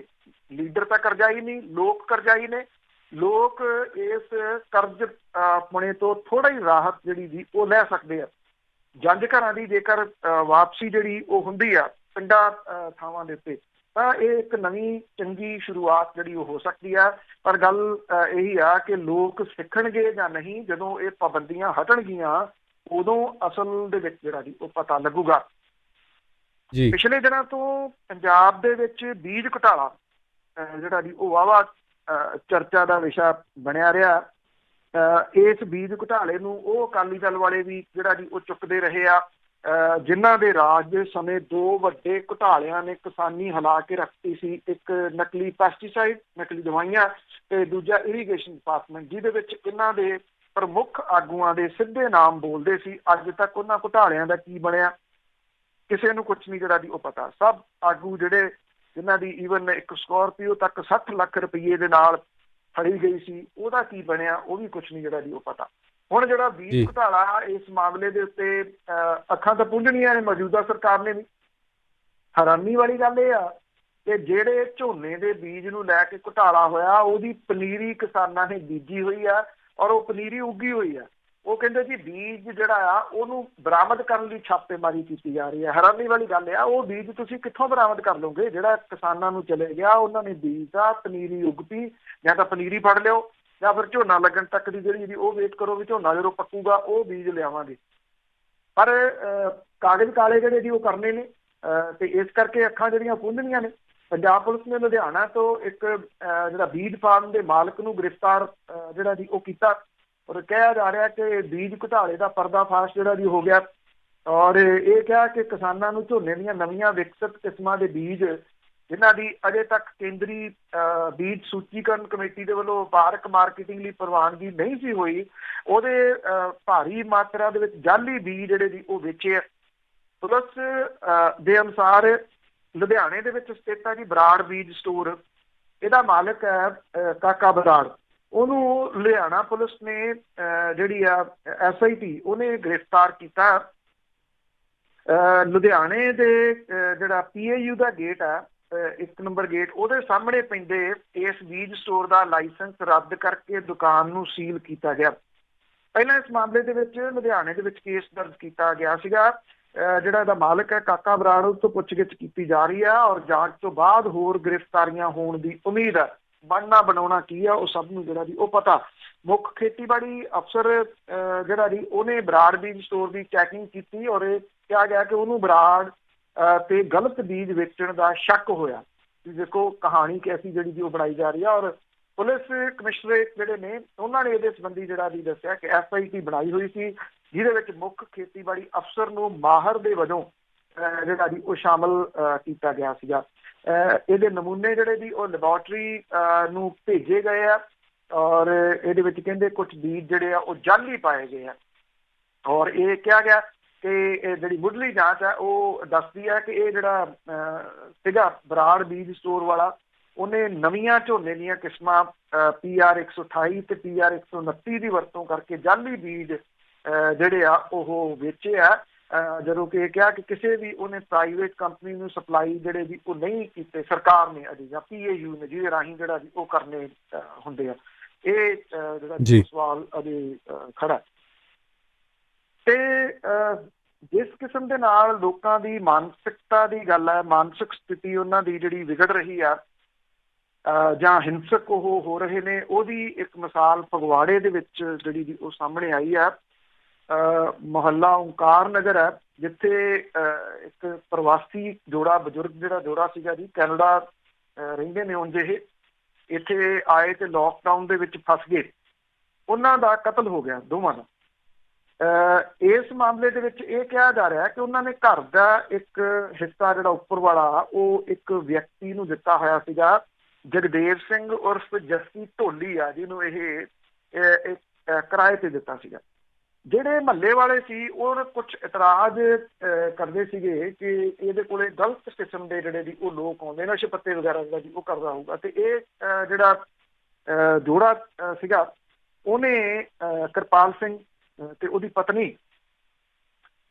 ਲੀਡਰ ਤਾਂ ਕਰਜ਼ਾਈ ਨਹੀਂ, ਲੋਕ ਕਰਜ਼ਾਈ ਨੇ, ਲੋਕ ਇਸ ਕਰਜ਼ ਪੁਣੇ ਤੋਂ ਥੋੜਾ ਹੀ ਰਾਹਤ ਜਿਹੜੀ ਜੀ ਉਹ ਲੈ ਸਕਦੇ ਆ। ਜੰਝ ਘਰਾਂ ਦੀ ਜੇਕਰ ਵਾਪਸੀ ਜਿਹੜੀ ਉਹ ਹੁੰਦੀ ਆ ਪਿੰਡਾਂ ਥਾਵਾਂ ਦੇ ਉੱਤੇ ਤਾਂ ਇਹ ਇੱਕ ਨਵੀਂ ਚੰਗੀ ਸ਼ੁਰੂਆਤ ਜਿਹੜੀ ਉਹ ਹੋ ਸਕਦੀ ਆ। ਪਰ ਗੱਲ ਇਹੀ ਆ ਕਿ ਲੋਕ ਸਿੱਖਣਗੇ ਜਾਂ ਨਹੀਂ, ਜਦੋਂ ਇਹ ਪਾਬੰਦੀਆਂ ਹਟਣਗੀਆਂ ਉਦੋਂ ਅਸਲ ਦੇ ਵਿੱਚ ਜਿਹੜਾ ਜੀ ਉਹ ਪਤਾ ਲੱਗੂਗਾ। ਪਿਛਲੇ ਦਿਨਾਂ ਤੋਂ ਪੰਜਾਬ ਦੇ ਵਿੱਚ ਬੀਜ ਘੁਟਾਲਾ ਜਿਹੜਾ ਜੀ ਉਹ ਵਾਹਵਾ ਚਰਚਾ ਦਾ ਵਿਸ਼ਾ ਬਣਿਆ ਰਿਹਾ। ਇਸ ਬੀਜ ਘੁਟਾਲੇ ਨੂੰ ਉਹ ਅਕਾਲੀ ਦਲ ਵਾਲੇ ਵੀ ਜਿਹੜਾ ਜੀ ਉਹ ਚੁੱਕਦੇ ਰਹੇ ਆ, ਜਿਨ੍ਹਾਂ ਦੇ ਰਾਜ ਦੇ ਸਮੇਂ ਦੋ ਵੱਡੇ ਘੁਟਾਲਿਆਂ ਨੇ ਕਿਸਾਨੀ ਹਿਲਾ ਕੇ ਰੱਖਤੀ ਸੀ। ਇੱਕ ਨਕਲੀ ਪੈਸਟੀਸਾਈਡ, ਨਕਲੀ ਦਵਾਈਆਂ, ਤੇ ਦੂਜਾ ਇਰੀਗੇਸ਼ਨ ਡਿਪਾਰਟਮੈਂਟ, ਜਿਹਦੇ ਵਿੱਚ ਇਹਨਾਂ ਦੇ ਪ੍ਰਮੁੱਖ ਆਗੂਆਂ ਦੇ ਸਿੱਧੇ ਨਾਮ ਬੋਲਦੇ ਸੀ। ਅੱਜ ਤੱਕ ਉਹਨਾਂ ਘੁਟਾਲਿਆਂ ਦਾ ਕੀ ਬਣਿਆ ਕਿਸੇ ਨੂੰ ਕੁਛ ਨਹੀਂ ਜਿਹੜਾ ਜੀ ਉਹ ਪਤਾ। ਸਭ ਆਗੂ ਜਿਹੜੇ ਜਿਨ੍ਹਾਂ ਦੀ ਈਵਨ ਇੱਕ ਸਕੋਰਪੀਓ ਤੱਕ 60 ਲੱਖ ਰੁਪਈਏ ਦੇ ਨਾਲ ਫੜੀ ਗਈ ਸੀ, ਉਹਦਾ ਕੀ ਬਣਿਆ ਉਹ ਵੀ ਕੁਛ ਨਹੀਂ ਜਿਹੜਾ ਜੀ ਉਹ ਪਤਾ। ਹੁਣ ਜਿਹੜਾ ਬੀਜ ਘੁਟਾਲਾ ਇਸ ਮਾਮਲੇ ਦੇ ਉੱਤੇ ਅੱਖਾਂ ਤਾਂ ਪੂੰਝਣੀਆਂ ਨੇ ਮੌਜੂਦਾ ਸਰਕਾਰ ਨੇ ਵੀ। ਹੈਰਾਨੀ ਵਾਲੀ ਗੱਲ ਇਹ ਆ ਕਿ ਜਿਹੜੇ ਝੋਨੇ ਦੇ ਬੀਜ ਨੂੰ ਲੈ ਕੇ ਘੁਟਾਲਾ ਹੋਇਆ, ਉਹਦੀ ਪਨੀਰੀ ਕਿਸਾਨਾਂ ਨੇ ਬੀਜੀ ਹੋਈ ਆ ਔਰ ਉਹ ਪਨੀਰੀ ਉੱਗੀ ਹੋਈ ਆ। ਉਹ ਕਹਿੰਦੇ ਜੀ ਬੀਜ ਜਿਹੜਾ ਆ ਉਹਨੂੰ ਬਰਾਮਦ ਕਰਨ ਲਈ ਛਾਪੇਮਾਰੀ ਕੀਤੀ ਜਾ ਰਹੀ ਹੈ। ਹੈਰਾਨੀ ਵਾਲੀ ਗੱਲ ਆ, ਉਹ ਬੀਜ ਤੁਸੀਂ ਕਿੱਥੋਂ ਬਰਾਮਦ ਕਰ ਲਓਗੇ? ਜਿਹੜਾ ਕਿਸਾਨਾਂ ਨੂੰ ਚਲੇ ਗਿਆ, ਉਹਨਾਂ ਨੇ ਬੀਜ ਦਾ ਪਨੀਰੀ ਉੱਗ ਪਈ, ਜਾਂ ਤਾਂ ਪਨੀਰੀ ਫੜ ਲਿਓ ਜਾਂ ਫਿਰ ਝੋਨਾ ਲੱਗਣ ਤੱਕ ਦੀ ਜਿਹੜੀ ਉਹ ਵੇਟ ਕਰੋ ਵੀ ਝੋਨਾ ਜਦੋਂ ਪੱਕੂਗਾ ਉਹ ਬੀਜ ਲਿਆਵਾਂਗੇ। ਪਰ ਕਾਗਜ਼ ਕਾਲੇ ਜਿਹੜੇ ਜੀ ਉਹ ਕਰਨੇ ਨੇ, ਤੇ ਇਸ ਕਰਕੇ ਅੱਖਾਂ ਜਿਹੜੀਆਂ ਪੂੰਝਣੀਆਂ ਨੇ। ਪੰਜਾਬ ਪੁਲਿਸ ਨੇ ਲੁਧਿਆਣਾ ਤੋਂ ਇੱਕ ਜਿਹੜਾ ਬੀਜ ਫਾਰਮ ਦੇ ਮਾਲਕ ਨੂੰ ਗ੍ਰਿਫਤਾਰ ਜਿਹੜਾ ਜੀ ਉਹ ਕੀਤਾ, ਔਰ ਕਿਹਾ ਜਾ ਰਿਹਾ ਕਿ ਬੀਜ ਘੁਟਾਲੇ ਦਾ ਪਰਦਾਫਾਸ਼ ਜਿਹੜਾ ਜੀ ਹੋ ਗਿਆ। ਔਰ ਇਹ ਕਿਹਾ ਕਿ ਕਿਸਾਨਾਂ ਨੂੰ ਝੋਨੇ ਦੀਆਂ ਨਵੀਆਂ ਵਿਕਸਿਤ ਕਿਸਮਾਂ ਦੇ ਬੀਜ, ਜਿਨ੍ਹਾਂ ਦੀ ਅਜੇ ਤੱਕ ਕੇਂਦਰੀ ਬੀਜ ਸੂਚੀਕਰਨ ਕਮੇਟੀ ਦੇ ਵੱਲੋਂ ਵਪਾਰਕ ਮਾਰਕੀਟਿੰਗ ਲਈ ਪ੍ਰਵਾਨਗੀ ਨਹੀਂ ਸੀ ਹੋਈ, ਉਹਦੇ ਭਾਰੀ ਮਾਤਰਾ ਦੇ ਵਿੱਚ ਜਾਅਲੀ ਬੀਜ ਜਿਹੜੇ ਜੀ ਉਹ ਵੇਚੇ ਆ। ਪੁਲਿਸ ਦੇ ਅਨੁਸਾਰ ਲੁਧਿਆਣੇ ਦੇ ਵਿੱਚ ਸਥਿਤ ਹੈ ਜੀ ਬਰਾੜ ਬੀਜ ਸਟੋਰ, ਇਹਦਾ ਮਾਲਕ ਹੈ ਕਾਕਾ ਬਰਾੜ। ਉਹਨੂੰ ਲੁਧਿਆਣਾ ਪੁਲਿਸ ਨੇ ਜਿਹੜੀ ਆ SIT ਉਹਨੇ ਗ੍ਰਿਫਤਾਰ ਕੀਤਾ। ਲੁਧਿਆਣੇ ਦੇ ਜਿਹੜਾ PAU ਦਾ ਗੇਟ ਆ, 1 ਨੰਬਰ ਗੇਟ, ਉਹਦੇ ਸਾਹਮਣੇ ਪੈਂਦੇ ਇਸ ਬੀਜ ਸਟੋਰ ਦਾ ਲਾਇਸੈਂਸ ਰੱਦ ਕਰਕੇ ਦੁਕਾਨ ਨੂੰ ਸੀਲ ਕੀਤਾ ਗਿਆ। ਪਹਿਲਾਂ ਇਸ ਮਾਮਲੇ ਦੇ ਵਿੱਚ ਲੁਧਿਆਣੇ ਦੇ ਵਿੱਚ ਕੇਸ ਦਰਜ ਕੀਤਾ ਗਿਆ ਸੀਗਾ। ਜਿਹੜਾ ਇਹਦਾ ਮਾਲਕ ਹੈ ਕਾਕਾ ਬਰਾੜ, ਉਸ ਤੋਂ ਪੁੱਛਗਿੱਛ ਕੀਤੀ ਜਾ ਰਹੀ ਆ ਔਰ ਜਾਂਚ ਤੋਂ ਬਾਅਦ ਹੋਰ ਗ੍ਰਿਫਤਾਰੀਆਂ ਹੋਣ ਦੀ ਉਮੀਦ ਹੈ। ਬਣਨਾ ਬਣਾਉਣਾ ਕੀ ਆ ਉਹ ਸਭ ਨੂੰ ਜਿਹੜਾ ਜੀ ਉਹ ਪਤਾ। ਮੁੱਖ ਖੇਤੀਬਾੜੀ ਅਫਸਰ ਜਿਹੜਾ ਜੀ ਉਹਨੇ ਬਰਾੜ ਬੀਜ ਸਟੋਰ ਦੀ ਚੈਕਿੰਗ ਕੀਤੀ ਔਰ ਇਹ ਕਿਹਾ ਗਿਆ ਕਿ ਉਹਨੂੰ ਬਰਾੜ ਤੇ ਗਲਤ ਬੀਜ ਵੇਚਣ ਦਾ ਸ਼ੱਕ ਹੋਇਆ। ਦੇਖੋ ਕਹਾਣੀ ਕੈਸੀ ਜਿਹੜੀ ਜੀ ਉਹ ਬਣਾਈ ਜਾ ਰਹੀ ਆ। ਔਰ ਪੁਲਿਸ ਕਮਿਸ਼ਨਰੇਟ ਜਿਹੜੇ ਨੇ ਉਹਨਾਂ ਨੇ ਇਹਦੇ ਸੰਬੰਧੀ ਜਿਹੜਾ ਜੀ ਦੱਸਿਆ ਕਿ SIT ਬਣਾਈ ਹੋਈ ਸੀ, ਜਿਹਦੇ ਵਿੱਚ ਮੁੱਖ ਖੇਤੀਬਾੜੀ ਅਫਸਰ ਨੂੰ ਮਾਹਰ ਦੇ ਵਜੋਂ ਜਿਹੜਾ ਜੀ ਉਹ ਸ਼ਾਮਲ ਕੀਤਾ ਗਿਆ ਸੀਗਾ। ਇਹਦੇ ਨਮੂਨੇ ਜਿਹੜੇ ਜੀ ਉਹ ਲੈਬੋਰਟਰੀ ਨੂੰ ਭੇਜੇ ਗਏ ਆ ਔਰ ਇਹਦੇ ਵਿੱਚ ਕਹਿੰਦੇ ਕੁਝ ਬੀਜ ਜਿਹੜੇ ਆ ਉਹ ਜਾਅਲੀ ਪਾਏ ਗਏ ਆ। ਔਰ ਇਹ ਕਿਹਾ ਗਿਆ ਕਿ ਇਹ ਜਿਹੜੀ ਮੁੱਢਲੀ ਜਾਂਚ ਹੈ ਉਹ ਦੱਸਦੀ ਹੈ ਕਿ ਇਹ ਜਿਹੜਾ ਸੀਗਾ ਬਰਾੜ ਬੀਜ ਸਟੋਰ ਵਾਲਾ, ਉਹਨੇ ਨਵੀਆਂ ਝੋਨੇ ਦੀਆਂ ਕਿਸਮਾਂ PR 128 ਤੇ PR 129 ਦੀ ਵਰਤੋਂ ਕਰਕੇ ਜਾਅਲੀ ਬੀਜ ਜਿਹੜੇ ਆ ਉਹ ਵੇਚੇ ਆ। ਜਦੋਂ ਕਿ ਇਹ ਕਿਹਾ ਕਿ ਕਿਸੇ ਵੀ ਉਹਨੇ ਪ੍ਰਾਈਵੇਟ ਕੰਪਨੀ ਨੂੰ ਸਪਲਾਈ ਜਿਹੜੇ ਵੀ ਉਹ ਨਹੀਂ ਕੀਤੇ ਸਰਕਾਰ ਨੇ ਅਜੇ, ਜਾਂ PAU ਨੇ ਜਿਹਦੇ ਰਾਹੀਂ ਜਿਹੜਾ ਜੀ ਉਹ ਕਰਨੇ ਹੁੰਦੇ ਆ। ਇਹ ਜਿਹੜਾ ਸਵਾਲ ਅਜੇ ਖੜਾ। ਤੇ ਜਿਸ ਕਿਸਮ ਦੇ ਨਾਲ ਲੋਕਾਂ ਦੀ ਮਾਨਸਿਕਤਾ ਦੀ ਗੱਲ ਹੈ, ਮਾਨਸਿਕ ਸਥਿਤੀ ਉਹਨਾਂ ਦੀ ਜਿਹੜੀ ਵਿਗੜ ਰਹੀ ਆ ਜਾਂ ਹਿੰਸਕ ਉਹ ਹੋ ਰਹੇ ਨੇ, ਉਹਦੀ ਇੱਕ ਮਿਸਾਲ ਫਗਵਾੜੇ ਦੇ ਵਿੱਚ ਜਿਹੜੀ ਜੀ ਉਹ ਸਾਹਮਣੇ ਆਈ ਆ। ਮੁਹੱਲਾ ਓਂਕਾਰ ਨਗਰ ਹੈ, ਜਿੱਥੇ ਇੱਕ ਪ੍ਰਵਾਸੀ ਜੋੜਾ, ਬਜ਼ੁਰਗ ਜਿਹੜਾ ਜੋੜਾ ਸੀਗਾ ਜੀ, ਕੈਨੇਡਾ ਰਹਿੰਦੇ ਨੇ ਉਂਝ ਇਹ, ਇੱਥੇ ਆਏ ਤੇ ਲੋਕਡਾਊਨ ਦੇ ਵਿੱਚ ਫਸ ਗਏ। ਉਹਨਾਂ ਦਾ ਕਤਲ ਹੋ ਗਿਆ, ਦੋਵਾਂ ਦਾ। ਇਸ ਮਾਮਲੇ ਦੇ ਵਿੱਚ ਇਹ ਕਿਹਾ ਜਾ ਰਿਹਾ ਕਿ ਉਹਨਾਂ ਨੇ ਘਰ ਦਾ ਇੱਕ ਹਿੱਸਾ ਜਿਹੜਾ ਉੱਪਰ ਵਾਲਾ ਉਹ ਇੱਕ ਵਿਅਕਤੀ ਨੂੰ ਦਿੱਤਾ ਹੋਇਆ ਸੀਗਾ, ਜਗਦੇਵ ਸਿੰਘ ਉਰਫ ਜੱਸੀ ਢੋਲੀ ਆ, ਜਿਹਨੂੰ ਇਹ ਕਿਰਾਏ ਤੇ ਦਿੱਤਾ ਸੀਗਾ। ਜਿਹੜੇ ਮਹੱਲੇ ਵਾਲੇ ਸੀ ਉਹ ਕੁਝ ਇਤਰਾਜ਼ ਕਰਦੇ ਸੀਗੇ ਕਿ ਇਹਦੇ ਕੋਲੇ ਗਲਤ ਕਿਸਮ ਦੇ ਜਿਹੜੇ ਜੀ ਉਹ ਲੋਕ ਆਉਂਦੇ, ਨਸ਼ੇ ਪੱਤੇ ਵਗੈਰਾ ਜਿਹੜਾ ਜੀ ਉਹ ਕਰਦਾ ਹੋਊਗਾ। ਤੇ ਇਹ ਜਿਹੜਾ ਜੋੜਾ ਸੀਗਾ ਉਹਨੇ ਕਿਰਪਾਲ ਸਿੰਘ ਤੇ ਉਹਦੀ ਪਤਨੀ,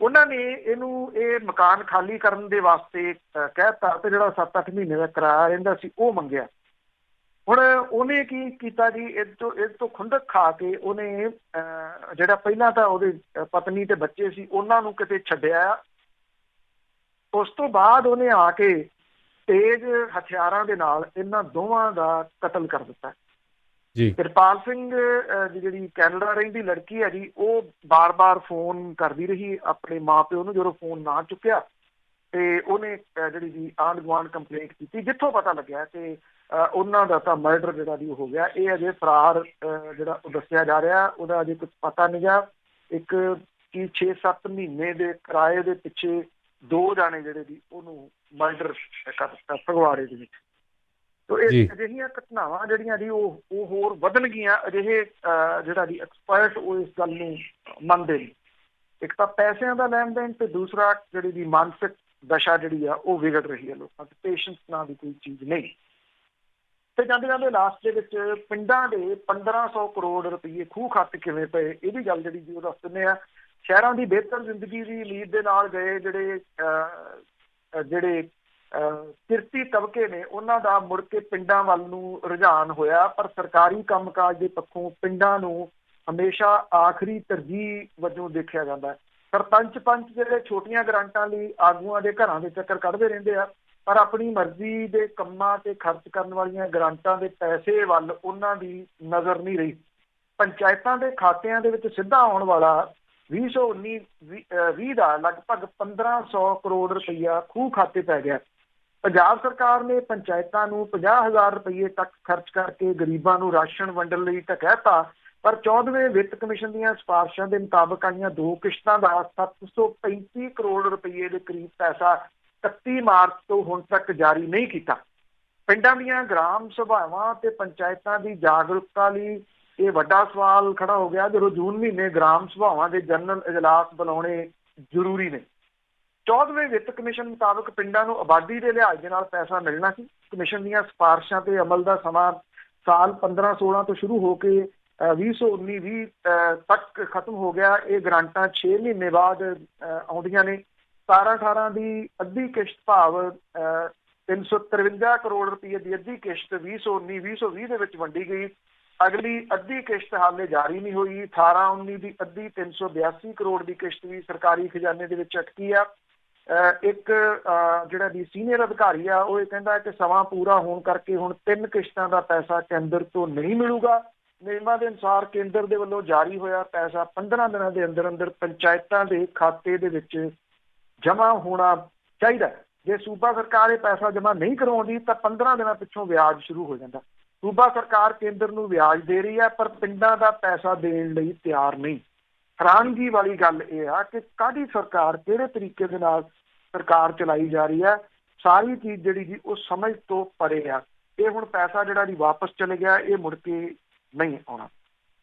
ਉਹਨਾਂ ਨੇ ਇਹਨੂੰ ਇਹ ਮਕਾਨ ਖਾਲੀ ਕਰਨ ਦੇ ਵਾਸਤੇ ਕਹਿਤਾ ਤੇ ਜਿਹੜਾ 7-8 ਮਹੀਨੇ ਦਾ ਕਿਰਾਇਆ ਰਹਿੰਦਾ ਸੀ ਉਹ ਮੰਗਿਆ। ਹੁਣ ਉਹਨੇ ਕੀ ਕੀਤਾ ਜੀ, ਇਹ ਤੋਂ ਖੁੰਦਕ ਖਾ ਕੇ ਉਹਨੇ ਜਿਹੜਾ ਪਹਿਲਾਂ ਤਾਂ ਉਹਦੇ ਪਤਨੀ ਤੇ ਬੱਚੇ ਸੀ ਉਹਨਾਂ ਨੂੰ ਕਿਤੇ ਛੱਡਿਆ। ਉਸ ਤੋਂ ਬਾਅਦ ਉਹਨੇ ਆ ਕੇ ਤੇਜ਼ ਹਥਿਆਰਾਂ ਦੇ ਨਾਲ ਇਹਨਾਂ ਦੋਵਾਂ ਦਾ ਕਤਲ ਕਰ ਦਿੱਤਾ ਜੀ। ਕਿਰਪਾਲ ਸਿੰਘ ਦੀ ਜਿਹੜੀ ਕੈਨੇਡਾ ਰਹਿੰਦੀ ਲੜਕੀ ਹੈ ਜੀ, ਉਹ ਬਾਰ-ਬਾਰ ਫੋਨ ਕਰਦੀ ਰਹੀ ਆਪਣੇ ਮਾਂ ਪਿਓ ਨੂੰ। ਜਦੋਂ ਫੋਨ ਨਾ ਚੁੱਕਿਆ ਤੇ ਉਹਨੇ ਜਿਹੜੀ ਜੀ ਆਂਢ ਗੁਆਂਢ ਕੰਪਲੇਂਟ ਕੀਤੀ, ਜਿੱਥੋਂ ਪਤਾ ਲੱਗਿਆ ਕਿ ਉਹਨਾਂ ਦਾ ਤਾਂ ਮਰਡਰ ਜਿਹੜਾ ਜੀ ਹੋ ਗਿਆ। ਇਹ ਅਜੇ ਫਰਾਰ ਜਿਹੜਾ ਉਹ ਦੱਸਿਆ ਜਾ ਰਿਹਾ, ਉਹਦਾ ਅਜੇ ਕੁਝ ਪਤਾ ਨਹੀਂ ਗਾ। ਇੱਕ ਕੀ 6-7 ਮਹੀਨੇ ਦੇ ਕਿਰਾਏ ਦੇ ਪਿੱਛੇ 2 ਜਾਣੇ ਜਿਹੜੇ ਜੀ ਉਹਨੂੰ ਮਰਡਰ ਕਰ ਦਿੱਤਾ ਫਗਵਾੜੇ ਦੇ ਵਿੱਚ। ਤੋ ਇਹ ਅਜਿਹੀਆਂ ਘਟਨਾਵਾਂ ਜਿਹੜੀਆਂ ਜੀ ਉਹ ਹੋਰ ਵਧਣਗੀਆਂ। ਅਜਿਹੇ ਜਿਹੜਾ ਜੀ ਐਕਸਪਰਟ ਉਹ ਇਸ ਗੱਲ ਨੂੰ ਮੰਨਦੇ ਨੇ। ਇੱਕ ਤਾਂ ਪੈਸਿਆਂ ਦਾ ਲੈਣ ਦੇਣ ਤੇ ਦੂਸਰਾ ਜਿਹੜੀ ਦੀ ਮਾਨਸਿਕ ਦਸ਼ਾ ਜਿਹੜੀ ਆ ਉਹ ਵਿਗੜ ਰਹੀ ਹੈ ਲੋਕਾਂ ਦੀ। ਪੇਸ਼ੈਂਸ ਨਾਂ ਦੀ ਕੋਈ ਚੀਜ਼ ਨਹੀਂ। ਤੇ ਜਾਂਦੇ ਜਾਂਦੇ ਲਾਸਟ ਦੇ ਵਿੱਚ ਪਿੰਡਾਂ ਦੇ 1500 ਕਰੋੜ ਰੁਪਏ ਖੂਹ ਖਾਤੇ ਕਿਵੇਂ ਪਏ, ਇਹਦੀ ਗੱਲ ਜਿਹੜੀ ਜੀ ਉਹ ਦੱਸ ਦਿੰਦੇ ਆ। ਸ਼ਹਿਰਾਂ ਦੀ ਬਿਹਤਰ ਜ਼ਿੰਦਗੀ ਦੀ ਉਮੀਦ ਦੇ ਨਾਲ ਗਏ ਜਿਹੜੇ ਕਿਰਤੀ ਤਬਕੇ ਨੇ, ਉਹਨਾਂ ਦਾ ਮੁੜ ਕੇ ਪਿੰਡਾਂ ਵੱਲ ਨੂੰ ਰੁਝਾਨ ਹੋਇਆ। ਪਰ ਸਰਕਾਰੀ ਕੰਮਕਾਜ ਦੇ ਪੱਖੋਂ ਪਿੰਡਾਂ ਨੂੰ ਹਮੇਸ਼ਾ ਆਖਰੀ ਤਰਜੀਹ ਵਜੋਂ ਦੇਖਿਆ ਜਾਂਦਾ ਹੈ। ਸਰਪੰਚ ਪੰਚ ਜਿਹੜੇ ਛੋਟੀਆਂ ਗ੍ਰਾਂਟਾਂ ਲਈ ਆਗੂਆਂ ਦੇ ਘਰਾਂ ਦੇ ਚੱਕਰ ਕੱਢਦੇ ਰਹਿੰਦੇ ਆ, ਪਰ ਆਪਣੀ ਮਰਜ਼ੀ ਦੇ ਕੰਮਾਂ ਤੇ ਖਰਚ ਕਰਨ ਵਾਲੀਆਂ ਗ੍ਰਾਂਟਾਂ ਦੇ ਪੈਸੇ ਵੱਲ ਉਹਨਾਂ ਦੀ ਨਜ਼ਰ ਨਹੀਂ ਰਹੀ। ਪੰਚਾਇਤਾਂ ਦੇ ਖਾਤਿਆਂ ਦੇ ਵਿੱਚ ਸਿੱਧਾ ਆਉਣ ਵਾਲਾ 2019-20 ਦਾ ਲਗਭਗ 1500 ਕਰੋੜ ਰੁਪਈਆ ਖੂਹ ਖਾਤੇ ਪੈ ਗਿਆ। ਪੰਜਾਬ ਸਰਕਾਰ ਨੇ ਪੰਚਾਇਤਾਂ ਨੂੰ 50,000 ਰੁਪਏ ਤੱਕ ਖਰਚ ਕਰਕੇ ਗਰੀਬਾਂ ਨੂੰ ਰਾਸ਼ਨ ਵੰਡਣ ਲਈ ਤਾਂ ਕਹਿਤਾ, ਪਰ 14ਵੇਂ ਵਿੱਤ ਕਮਿਸ਼ਨ ਦੀਆਂ ਸਿਫਾਰਿਸ਼ਾਂ ਦੇ ਮੁਤਾਬਕ ਆਈਆਂ 2 ਕਿਸ਼ਤਾਂ ਦਾ 735 ਕਰੋੜ ਰੁਪਏ ਦੇ ਕਰੀਬ ਪੈਸਾ 31 ਮਾਰਚ ਤੋਂ ਹੁਣ ਤੱਕ ਜਾਰੀ ਨਹੀਂ ਕੀਤਾ। ਪਿੰਡਾਂ ਦੀਆਂ ਗ੍ਰਾਮ ਸਭਾਵਾਂ ਤੇ ਪੰਚਾਇਤਾਂ ਦੀ ਜਾਗਰੂਕਤਾ ਲਈ ਇਹ ਵੱਡਾ ਸਵਾਲ ਖੜਾ ਹੋ ਗਿਆ, ਜਦੋਂ ਜੂਨ ਮਹੀਨੇ ਗ੍ਰਾਮ ਸਭਾਵਾਂ ਦੇ ਜਨਰਲ ਇਜਲਾਸ ਬੁਲਾਉਣੇ ਜ਼ਰੂਰੀ ਨੇ। 14ਵੇਂ ਵਿੱਤ ਕਮਿਸ਼ਨ ਮੁਤਾਬਕ ਪਿੰਡਾਂ ਨੂੰ ਆਬਾਦੀ ਦੇ ਲਿਹਾਜ਼ ਦੇ ਨਾਲ ਪੈਸਾ ਮਿਲਣਾ ਸੀ। ਕਮਿਸ਼ਨ ਦੀਆਂ ਸਿਫਾਰਿਸ਼ਾਂ ਤੇ ਅਮਲ ਦਾ ਸਮਾਂ ਸਾਲ 15-16 ਤੋਂ ਸ਼ੁਰੂ ਹੋ ਕੇ 2019-20 ਤੱਕ ਖਤਮ ਹੋ ਗਿਆ। ਇਹ ਗ੍ਰਾਂਟਾਂ 6 ਮਹੀਨੇ ਬਾਅਦ ਆਉਂਦੀਆਂ ਨੇ। 17-18 ਦੀ ਅੱਧੀ ਕਿਸ਼ਤ ਭਾਵ 353 ਕਰੋੜ ਰੁਪਏ ਦੀ ਅੱਧੀ ਕਿਸ਼ਤ 2019-2020 ਦੇ ਵਿੱਚ ਵੰਡੀ ਗਈ। ਅਗਲੀ ਅੱਧੀ ਕਿਸ਼ਤ ਹਾਲੇ ਜਾਰੀ ਨਹੀਂ ਹੋਈ। 18-19 ਦੀ ਅੱਧੀ 382 ਕਰੋੜ ਦੀ ਕਿਸ਼ਤ ਵੀ ਸਰਕਾਰੀ ਖਜ਼ਾਨੇ ਦੇ ਵਿੱਚ ਅਟਕੀ ਆ। ਇੱਕ ਜਿਹੜਾ ਦੀ ਸੀਨੀਅਰ ਅਧਿਕਾਰੀ ਆ ਉਹ ਇਹ ਕਹਿੰਦਾ ਕਿ ਸਮਾਂ ਪੂਰਾ ਹੋਣ ਕਰਕੇ ਹੁਣ 3 ਕਿਸ਼ਤਾਂ ਦਾ ਪੈਸਾ ਕੇਂਦਰ ਤੋਂ ਨਹੀਂ ਮਿਲੂਗਾ। ਨਿਯਮਾਂ ਦੇ ਅਨੁਸਾਰ ਕੇਂਦਰ ਦੇ ਵੱਲੋਂ ਜਾਰੀ ਹੋਇਆ ਪੈਸਾ 15 ਦਿਨਾਂ ਦੇ ਅੰਦਰ ਅੰਦਰ ਪੰਚਾਇਤਾਂ ਦੇ ਖਾਤੇ ਦੇ ਵਿੱਚ ਜਮ੍ਹਾਂ ਹੋਣਾ ਚਾਹੀਦਾ। ਜੇ ਸੂਬਾ ਸਰਕਾਰ ਇਹ ਪੈਸਾ ਜਮ੍ਹਾਂ ਨਹੀਂ ਕਰਵਾਉਂਦੀ ਤਾਂ 15 ਦਿਨਾਂ ਪਿੱਛੋਂ ਵਿਆਜ ਸ਼ੁਰੂ ਹੋ ਜਾਂਦਾ। ਸੂਬਾ ਸਰਕਾਰ ਕੇਂਦਰ ਨੂੰ ਵਿਆਜ ਦੇ ਰਹੀ ਹੈ, ਪਰ ਪਿੰਡਾਂ ਦਾ ਪੈਸਾ ਦੇਣ ਲਈ ਤਿਆਰ ਨਹੀਂ। ਹੈਰਾਨਗੀ ਵਾਲੀ ਗੱਲ ਇਹ ਆ ਕਿ ਕਾਹਦੀ ਸਰਕਾਰ, ਕਿਹੜੇ ਤਰੀਕੇ ਦੇ ਨਾਲ ਸਰਕਾਰ ਚਲਾਈ ਜਾ ਰਹੀ ਹੈ। ਸਾਰੀ ਚੀਜ਼ ਜਿਹੜੀ ਜੀ ਉਹ ਸਮਝ ਤੋਂ ਪਰੇ ਆ। ਇਹ ਹੁਣ ਪੈਸਾ ਜਿਹੜਾ ਜੀ ਵਾਪਸ ਚਲੇ ਗਿਆ, ਇਹ ਮੁੜ ਕੇ ਨਹੀਂ ਆਉਣਾ।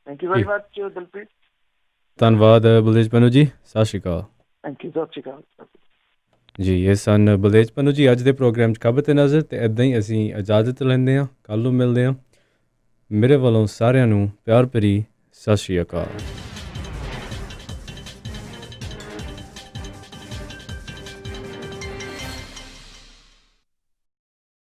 Thank you very much Dilpreet. ਧੰਨਵਾਦ ਬਲਦੇਜ ਪੰਨੂ ਜੀ। ਸਤਿ ਸ਼੍ਰੀ ਅਕਾਲ। Thank you. ਸਤਿ ਸ਼੍ਰੀ ਅਕਾਲ ਜੀ। ਇਹ ਸਨ ਬਲਦੇਜ ਪੰਨੂ ਜੀ ਅੱਜ ਦੇ ਪ੍ਰੋਗਰਾਮ 'ਚ ਖਬਰ ਤੇ ਨਜ਼ਰ। ਤੇ ਇੱਦਾਂ ਹੀ ਅਸੀਂ ਇਜਾਜ਼ਤ ਲੈਂਦੇ ਹਾਂ। ਕੱਲ੍ਹ ਨੂੰ ਮਿਲਦੇ ਹਾਂ। ਮੇਰੇ ਵੱਲੋਂ ਸਾਰਿਆਂ ਨੂੰ ਪਿਆਰ ਭਰੀ ਸਤਿ ਸ਼੍ਰੀ ਅਕਾਲ।